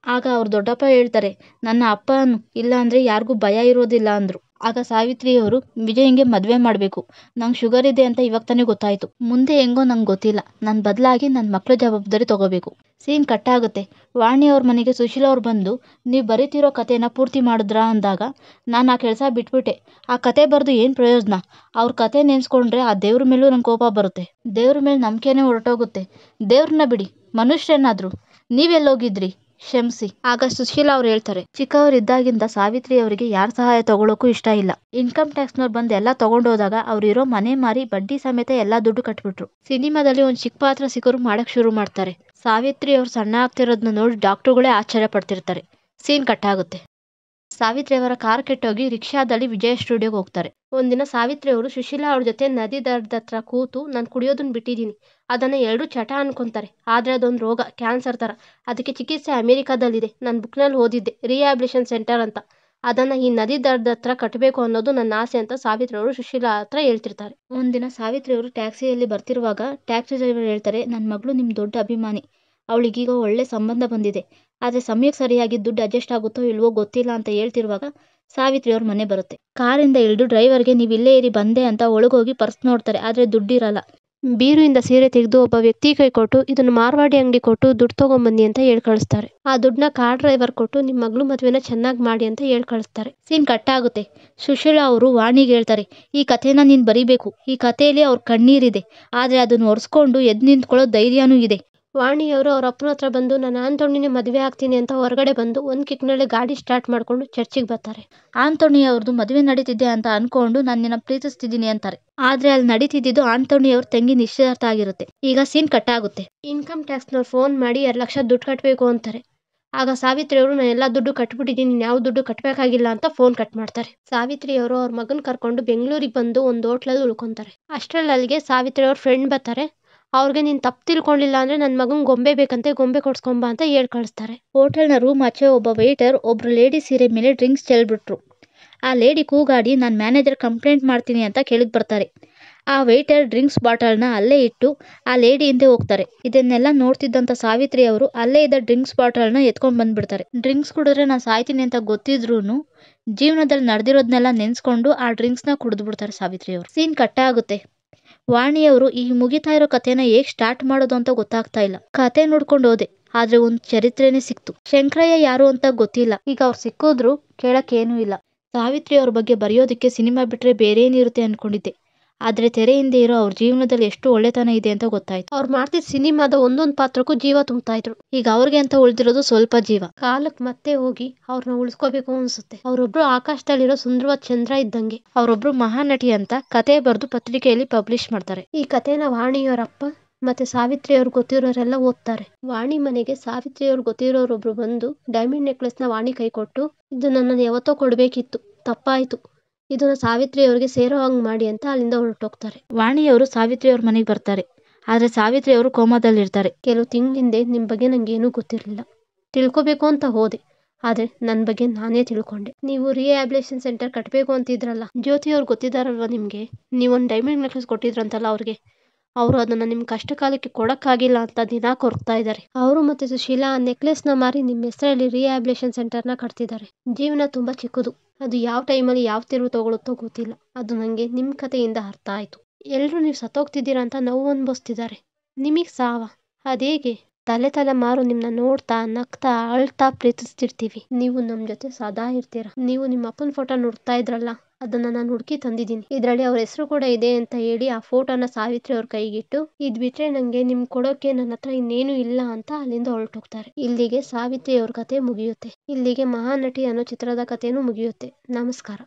ಆಗ ಅವ್ರ ದೊಡ್ಡಪ್ಪ ಹೇಳ್ತಾರೆ, ನನ್ನ ಅಪ್ಪನು ಇಲ್ಲ ಅಂದ್ರೆ ಯಾರಿಗೂ ಭಯ ಇರೋದಿಲ್ಲ ಅಂದ್ರು. ಆಗ ಸಾವಿತ್ರಿ ಅವರು, ವಿಜಯಂಗೆ ಮದುವೆ ಮಾಡಬೇಕು, ನಂಗೆ ಶುಗರ್ ಇದೆ ಅಂತ ಇವಾಗ ತಾನೇ ಗೊತ್ತಾಯ್ತು, ಮುಂದೆ ಹೆಂಗೋ ನಂಗೆ ಗೊತ್ತಿಲ್ಲ, ನಾನು ಬದಲಾಗಿ ನನ್ನ ಮಕ್ಳ ಜವಾಬ್ದಾರಿ ತಗೋಬೇಕು. ಸೀನ್ ಕಟ್ ಆಗುತ್ತೆ. ವಾಣಿ ಅವ್ರ ಮನೆಗೆ ಸುಶೀಲಾ ಅವ್ರು ಬಂದು, ನೀವು ಬರೀತಿರೋ ಕಥೆನ ಪೂರ್ತಿ ಮಾಡಿದ್ರಾ ಅಂದಾಗ, ನಾನು ಆ ಕೆಲಸ ಬಿಟ್ಬಿಟ್ಟೆ, ಆ ಕತೆ ಬರೆದು ಏನು ಪ್ರಯೋಜನ, ಅವ್ರ ಕತೆ ನೆನೆಸ್ಕೊಂಡ್ರೆ ಆ ದೇವ್ರ ಮೇಲೂ ನಂಗೆ ಕೋಪ ಬರುತ್ತೆ, ದೇವ್ರ ಮೇಲೆ ನಂಬಿಕೆನೇ ಹೊರಟೋಗುತ್ತೆ, ದೇವ್ರನ್ನ ಬಿಡಿ, ಮನುಷ್ಯರೇನಾದ್ರು, ನೀವೆಲ್ಲೋಗಿದ್ರಿ, ಕ್ಷಮಿಸಿ. ಆಗ ಸುಶೀಲಾ ಅವ್ರು ಹೇಳ್ತಾರೆ, ಚಿಕ್ಕವರಿದ್ದಾಗಿಂದ ಸಾವಿತ್ರಿ ಅವರಿಗೆ ಯಾರ ಸಹಾಯ ತಗೊಳ್ಳೋಕ್ಕೂ ಇಷ್ಟ ಇಲ್ಲ. ಇನ್ಕಮ್ ಟ್ಯಾಕ್ಸ್ನವ್ರು ಬಂದು ಎಲ್ಲ ತಗೊಂಡೋದಾಗ ಅವ್ರು ಇರೋ ಮನೆ ಮಾರಿ ಬಡ್ಡಿ ಸಮೇತ ಎಲ್ಲ ದುಡ್ಡು ಕಟ್ಬಿಟ್ರು. ಸಿನಿಮಾದಲ್ಲಿ ಒಂದು ಚಿಕ್ಕ ಪಾತ್ರ ಸಿಕ್ಕರು ಮಾಡಕ್ ಶುರು ಮಾಡ್ತಾರೆ. ಸಾವಿತ್ರಿ ಅವ್ರು ಸಣ್ಣ ಆಗ್ತಿರೋದನ್ನ ನೋಡಿ ಡಾಕ್ಟರ್ಗಳೇ ಆಶ್ಚರ್ಯ ಪಡ್ತಿರ್ತಾರೆ. ಸೀನ್ ಕಟ್ ಆಗುತ್ತೆ. ಸಾವಿತ್ರಿ ಅವರ ಕಾರ್ ಕೆಟ್ಟೋಗಿ ರಿಕ್ಷಾದಲ್ಲಿ ವಿಜಯ ಸ್ಟುಡಿಯೋಗೆ ಹೋಗ್ತಾರೆ. ಒಂದಿನ ಸಾವಿತ್ರಿ ಅವರು ಸುಶೀಲಾ ಅವ್ರ ಜೊತೆ ನದಿ ದಡದ ಹತ್ರ ಕೂತು, ನಾನು ಕುಡಿಯೋದನ್ನ ಬಿಟ್ಟಿದ್ದೀನಿ, ಅದನ್ನ ಎಲ್ಲರೂ ಚಟ ಅನ್ಕೊಂತಾರೆ, ಆದ್ರೆ ಅದೊಂದು ರೋಗ, ಕ್ಯಾನ್ಸರ್ ತರ, ಅದಕ್ಕೆ ಚಿಕಿತ್ಸೆ ಅಮೆರಿಕಾದಲ್ಲಿದೆ, ನಾನು ಬುಕ್ನಲ್ಲಿ ಓದಿದ್ದೆ, ರಿಹ್ಯಾಬಿಲಿಟೇಷನ್ ಸೆಂಟರ್ ಅಂತ, ಅದನ್ನ ಈ ನದಿ ದಡದ ಹತ್ರ ಕಟ್ಟಬೇಕು ಅನ್ನೋದು ನನ್ನ ಆಸೆ ಅಂತ ಸಾವಿತ್ರಿ ಅವರು ಸುಶೀಲಾ ಹತ್ರ ಹೇಳ್ತಿರ್ತಾರೆ. ಒಂದಿನ ಸಾವಿತ್ರಿ ಅವರು ಟ್ಯಾಕ್ಸಿಯಲ್ಲಿ ಬರ್ತಿರುವಾಗ ಟ್ಯಾಕ್ಸಿ ಡ್ರೈವರ್ ಹೇಳ್ತಾರೆ, ನನ್ನ ಮಗಳು ನಿಮ್ಮ ದೊಡ್ಡ ಅಭಿಮಾನಿ, ಅವಳಿಗೀಗ ಒಳ್ಳೆ ಸಂಬಂಧ ಬಂದಿದೆ, ಆದರೆ ಸಮಯಕ್ಕೆ ಸರಿಯಾಗಿ ದುಡ್ಡು ಅಡ್ಜಸ್ಟ್ ಆಗುತ್ತೋ ಇಲ್ವೋ ಗೊತ್ತಿಲ್ಲ ಅಂತ ಹೇಳ್ತಿರುವಾಗ ಸಾವಿತ್ರಿ ಅವ್ರ ಮನೆ ಬರುತ್ತೆ. ಕಾರಿಂದ ಇಳಿದು ಡ್ರೈವರ್ಗೆ ನೀವು ಇಲ್ಲೇ ಇರಿ ಬಂದೆ ಅಂತ ಒಳಗೋಗಿ ಪರ್ಸ್ ನೋಡ್ತಾರೆ, ಆದರೆ ದುಡ್ಡಿರಲ್ಲ. ಬೀರುವಿಂದ ಸೀರೆ ತೆಗೆದು ಒಬ್ಬ ವ್ಯಕ್ತಿ ಕೈ ಕೊಟ್ಟು ಇದನ್ನು ಮಾರ್ವಾಡಿ ಅಂಗಡಿ ಕೊಟ್ಟು ದುಡ್ಡು ತಗೊಂಬನ್ನಿ ಅಂತ ಹೇಳಿ ಕಳಿಸ್ತಾರೆ. ಆ ದುಡ್ಡನ್ನ ಕಾರ್ ಡ್ರೈವರ್ ಕೊಟ್ಟು ನಿಮ್ಮ ಮಗಳು ಮದುವೆನ ಚೆನ್ನಾಗಿ ಮಾಡಿ ಅಂತ ಹೇಳಿ ಕಳಿಸ್ತಾರೆ. ಸೀನ್ ಕಟ್ ಆಗುತ್ತೆ. ಸುಶೀಲಾ ಅವರು ವಾಣಿಗೆ ಹೇಳ್ತಾರೆ, ಈ ಕಥೆನ ನೀನು ಬರೀಬೇಕು, ಈ ಕಥೆಯಲ್ಲಿ ಅವ್ರ ಕಣ್ಣೀರಿದೆ, ಆದರೆ ಅದನ್ನು ಒರೆಸ್ಕೊಂಡು ಎದ್ದು ನಿಂತ್ಕೊಳ್ಳೋ ಧೈರ್ಯನೂ ಇದೆ. ವಾಣಿಯವರು ಅವ್ರ ಅಪ್ಪನ ಹತ್ರ ಬಂದು ನಾನು ಆಂಟೋನಿನೇ ಮದುವೆ ಆಗ್ತೀನಿ ಅಂತ ಹೊರಗಡೆ ಬಂದು ಒಂದು ಕಿಕ್ನಲ್ಲಿ ಗಾಡಿ ಸ್ಟಾರ್ಟ್ ಮಾಡ್ಕೊಂಡು ಚರ್ಚಿಗೆ ಬರ್ತಾರೆ. ಆಂಟೋನಿ ಅವ್ರದ್ದು ಮದುವೆ ನಡೀತಿದೆ ಅಂತ ಅನ್ಕೊಂಡು ನಾನು ನಿನ್ನ ಪ್ರೀತಿಸ್ತಿದ್ದೀನಿ ಅಂತಾರೆ. ಆದ್ರೆ ಅಲ್ಲಿ ನಡೀತಿದ್ದು ಆಂಟೋನಿ ಅವ್ರ ತಂಗಿ ನಿಶ್ಚಿತಾರ್ಥ ಆಗಿರುತ್ತೆ. ಈಗ ಸೀನ್ ಕಟ್ ಆಗುತ್ತೆ. ಇನ್ಕಮ್ ಟ್ಯಾಕ್ಸ್ನವ್ರು ಫೋನ್ ಮಾಡಿ 2 ಲಕ್ಷ ದುಡ್ಡು ಕಟ್ಟಬೇಕು ಅಂತಾರೆ. ಆಗ ಸಾವಿತ್ರಿ ಅವರು ನಾನು ಎಲ್ಲ ದುಡ್ಡು ಕಟ್ಬಿಟ್ಟಿದ್ದೀನಿ, ಯಾವ ದುಡ್ಡು ಕಟ್ಟಬೇಕಾಗಿಲ್ಲ ಅಂತ ಫೋನ್ ಕಟ್ ಮಾಡ್ತಾರೆ. ಸಾವಿತ್ರಿ ಅವರು ಅವ್ರ ಮಗನ ಕರ್ಕೊಂಡು ಬೆಂಗಳೂರಿಗೆ ಬಂದು ಒಂದು ಹೋಟ್ಲಲ್ಲಿ ಉಳ್ಕೊಂತಾರೆ. ಅಷ್ಟರಲ್ಲಿ ಅಲ್ಲಿಗೆ ಸಾವಿತ್ರಿ ಅವ್ರ ಫ್ರೆಂಡ್ ಬರ್ತಾರೆ. ಅವ್ರಿಗೆ ನೀನು ತಪ್ಪು ತಿಳ್ಕೊಂಡಿಲ್ಲ ಅಂದ್ರೆ ನನ್ನ ಮಗನ್ ಗೊಂಬೆ ಬೇಕಂತೆ, ಗೊಂಬೆ ಕೊಡ್ಸ್ಕೊಂಬ ಅಂತ ಹೇಳಿ ಕಳಿಸ್ತಾರೆ. ಹೋಟೆಲ್ನ ರೂಮ್ ಆಚೆ ಒಬ್ಬ ವೇಟರ್ ಒಬ್ರು ಲೇಡಿ ಸೀರೆ ಮೇಲೆ ಡ್ರಿಂಕ್ಸ್ ಚೆಲ್ಬಿಟ್ರು. ಆ ಲೇಡಿ ಕೂಗಾಡಿ ನಾನು ಮ್ಯಾನೇಜರ್ ಕಂಪ್ಲೇಂಟ್ ಮಾಡ್ತೀನಿ ಅಂತ ಕೆಳಗೆ ಬರ್ತಾರೆ. ಆ ವೇಟರ್ ಡ್ರಿಂಕ್ಸ್ ಬಾಟಲ್ನ ಅಲ್ಲೇ ಇಟ್ಟು ಆ ಲೇಡಿ ಹಿಂದೆ ಹೋಗ್ತಾರೆ. ಇದನ್ನೆಲ್ಲ ನೋಡ್ತಿದ್ದಂಥ ಸಾವಿತ್ರಿ ಅವರು ಅಲ್ಲೇ ಇದ್ದ ಡ್ರಿಂಕ್ಸ್ ಬಾಟಲ್ನ ಎತ್ಕೊಂಡ್ ಬಂದ್ಬಿಡ್ತಾರೆ. ಡ್ರಿಂಕ್ಸ್ ಕುಡಿದ್ರೆ ನಾನು ಸಾಯ್ತೀನಿ ಅಂತ ಗೊತ್ತಿದ್ರು ಜೀವನದಲ್ಲಿ ನಡೆದಿರೋದನ್ನೆಲ್ಲ ನೆನ್ಸ್ಕೊಂಡು ಆ ಡ್ರಿಂಕ್ಸ್ನ ಕುಡಿದ್ಬಿಡ್ತಾರೆ ಸಾವಿತ್ರಿ ಅವರು. ಸೀನ್ ಕಟ್ ಆಗುತ್ತೆ. ವಾಣಿಯವರು ಈ ಮುಗಿತಾ ಇರೋ ಕಥೆನ ಹೇಗ್ ಸ್ಟಾರ್ಟ್ ಮಾಡೋದು ಅಂತ ಗೊತ್ತಾಗ್ತಾ ಇಲ್ಲ. ಕತೆ ನೋಡ್ಕೊಂಡು ಹೋದೆ, ಆದ್ರೆ ಒಂದು ಚರಿತ್ರೆನೇ ಸಿಕ್ತು. ಶಂಕರಯ್ಯ ಯಾರು ಅಂತ ಗೊತ್ತಿಲ್ಲ. ಈಗ ಅವ್ರು ಸಿಕ್ಕಿದ್ರು ಕೇಳಕ್ಕೇನೂ ಇಲ್ಲ. ಸಾವಿತ್ರಿ ಅವ್ರ ಬಗ್ಗೆ ಬರೆಯೋದಕ್ಕೆ ಸಿನಿಮಾ ಬಿಟ್ರೆ ಬೇರೆ ಏನಿರುತ್ತೆ ಅನ್ಕೊಂಡಿದ್ದೆ, ಆದ್ರೆ ತೆರೆ ಹಿಂದೆ ಇರೋ ಅವ್ರ ಜೀವನದಲ್ಲಿ ಎಷ್ಟು ಒಳ್ಳೆತನ ಇದೆ ಅಂತ ಗೊತ್ತಾಯ್ತು. ಅವ್ರು ಮಾಡ್ತಿದ್ದ ಸಿನಿಮಾದ ಒಂದೊಂದು ಪಾತ್ರಕ್ಕೂ ಜೀವ ತುಂಬ್ತಾ ಇದ್ರು. ಈಗ ಅವ್ರಿಗೆ ಅಂತ ಉಳಿದಿರೋದು ಸ್ವಲ್ಪ ಜೀವ. ಕಾಲಕ್ಕೆ ಮತ್ತೆ ಹೋಗಿ ಅವ್ರನ್ನ ಉಳಿಸ್ಕೋಬೇಕು ಅನ್ಸುತ್ತೆ. ಅವರೊಬ್ರು ಆಕಾಶದಲ್ಲಿರೋ ಸುಂದರವಾದ ಚಂದ್ರ ಇದ್ದಂಗೆ. ಅವರೊಬ್ರು ಮಹಾನಟಿ ಅಂತ ಕತೆ ಬರೆದು ಪತ್ರಿಕೆಯಲ್ಲಿ ಪಬ್ಲಿಷ್ ಮಾಡ್ತಾರೆ. ಈ ಕಥೆನ ವಾಣಿಯವರಪ್ಪ ಮತ್ತೆ ಸಾವಿತ್ರಿ ಅವ್ರು ಗೊತ್ತಿರೋರೆಲ್ಲ ಓದ್ತಾರೆ. ವಾಣಿ ಮನೆಗೆ ಸಾವಿತ್ರಿ ಅವ್ರು ಗೊತ್ತಿರೋರೊಬ್ರು ಬಂದು ಡೈಮಂಡ್ ನೆಕ್ಲೆಸ್ನ ವಾಣಿ ಕೈ ಕೊಟ್ಟು ಇದು ನನ್ನ ಯಾವತ್ತೋ ಕೊಡ್ಬೇಕಿತ್ತು, ತಪ್ಪಾಯ್ತು, ಇದನ್ನ ಸಾವಿತ್ರಿ ಅವ್ರಿಗೆ ಸೇರೋ ಹಂಗ್ ಮಾಡಿ ಅಂತ ಅಲ್ಲಿಂದ ಹೊರಟೋಗ್ತಾರೆ. ವಾಣಿಯವರು ಸಾವಿತ್ರಿ ಅವ್ರ ಮನೆಗೆ ಬರ್ತಾರೆ, ಆದ್ರೆ ಸಾವಿತ್ರಿ ಅವರು ಕೋಮಾದಲ್ಲಿ ಇರ್ತಾರೆ. ಕೆಲವು ತಿಂಗಳಿಂದೆ ನಿಮ್ ಬಗ್ಗೆ ನಂಗೇನೂ ಗೊತ್ತಿರಲಿಲ್ಲ, ತಿಳ್ಕೊಬೇಕು ಅಂತ ಹೋದೆ, ಆದ್ರೆ ನನ್ನ ಬಗ್ಗೆ ನಾನೇ ತಿಳ್ಕೊಂಡೆ. ನೀವು ರಿಹ್ಯಾಬಿಲಿಟೇಷನ್ ಸೆಂಟರ್ ಕಟ್ಟಬೇಕು ಅಂತಿದ್ರಲ್ಲ, ಜ್ಯೋತಿ ಅವ್ರು ಗೊತ್ತಿದ್ದಾರಲ್ವ ನಿಮ್ಗೆ, ನೀವೊಂದು ಡೈಮಂಡ್ ನೆಕ್ಲೆಸ್ ಕೊಟ್ಟಿದ್ರಂತಲ್ಲ ಅವ್ರಿಗೆ, ಅವರು ಅದನ್ನ ನಿಮ್ ಕಷ್ಟ ಕಾಲಕ್ಕೆ ಕೊಡಕ್ಕಾಗಿಲ್ಲ ಅಂತ ದಿನ ಕೊರಗ್ತಾ ಇದ್ದಾರೆ. ಅವರು ಮತ್ತೆ ಸುಶೀಲಾ ಆ ನೆಕ್ಲೆಸ್ನ ಮಾರಿ ನಿಮ್ಮ ಹೆಸರಲ್ಲಿ ರಿಹ್ಯಾಬಿಲಿಟೇಷನ್ ಸೆಂಟರ್ನ ಕಟ್ತಿದ್ದಾರೆ. ಜೀವನ ತುಂಬಾ ಚಿಕ್ಕದು, ಅದು ಯಾವ ಟೈಮಲ್ಲಿ ಯಾವ ತಿರುವು ತಗೊಳುತ್ತೋ ಗೊತ್ತಿಲ್ಲ. ಅದು ನನಗೆ ನಿಮ್ಮ ಕಥೆಯಿಂದ ಅರ್ಥ ಆಯ್ತು. ಎಲ್ಲರೂ ನೀವು ಸತ್ತೋಗ್ತಿದ್ದೀರಾ ಅಂತ ನೋವು ಅನ್ಭವಿಸ್ತಿದ್ದಾರೆ. ನಿಮಗೆ ಸಾವ ಅದೇಗೆ? ತಲೆಮಾರು ನಿಮ್ಮನ್ನ ನೋಡ್ತಾ ನಗ್ತಾ ಅಳ್ತಾ ಪ್ರೀತಿಸ್ತಿರ್ತೀವಿ. ನೀವು ನಮ್ಮ ಜೊತೆ ಸದಾ ಇರ್ತೀರಾ. ನೀವು ನಿಮ್ಮ ಅಪ್ಪನ ಫೋಟೋ ನೋಡ್ತಾ ಇದ್ರಲ್ಲ, ಅದನ್ನ ನಾನು ಹುಡುಕಿ ತಂದಿದ್ದೀನಿ. ಇದರಲ್ಲಿ ಅವ್ರ ಹೆಸರು ಕೂಡ ಇದೆ ಅಂತ ಹೇಳಿ ಆ ಫೋಟೋನ ಸಾವಿತ್ರಿ ಅವ್ರ ಕೈಗಿಟ್ಟು, ಇದ್ ಬಿಟ್ರೆ ನಂಗೆ ನಿಮ್ ಕೊಡೋಕೆ ನನ್ನ ಹತ್ರ ಇನ್ನೇನು ಇಲ್ಲ ಅಂತ ಅಲ್ಲಿಂದ ಹೊರಟೋಗ್ತಾರೆ. ಇಲ್ಲಿಗೆ ಸಾವಿತ್ರಿ ಅವ್ರ ಕತೆ ಮುಗಿಯುತ್ತೆ. ಇಲ್ಲಿಗೆ ಮಹಾನಟಿ ಅನ್ನೋ ಚಿತ್ರದ ಕಥೆನೂ ಮುಗಿಯುತ್ತೆ. ನಮಸ್ಕಾರ.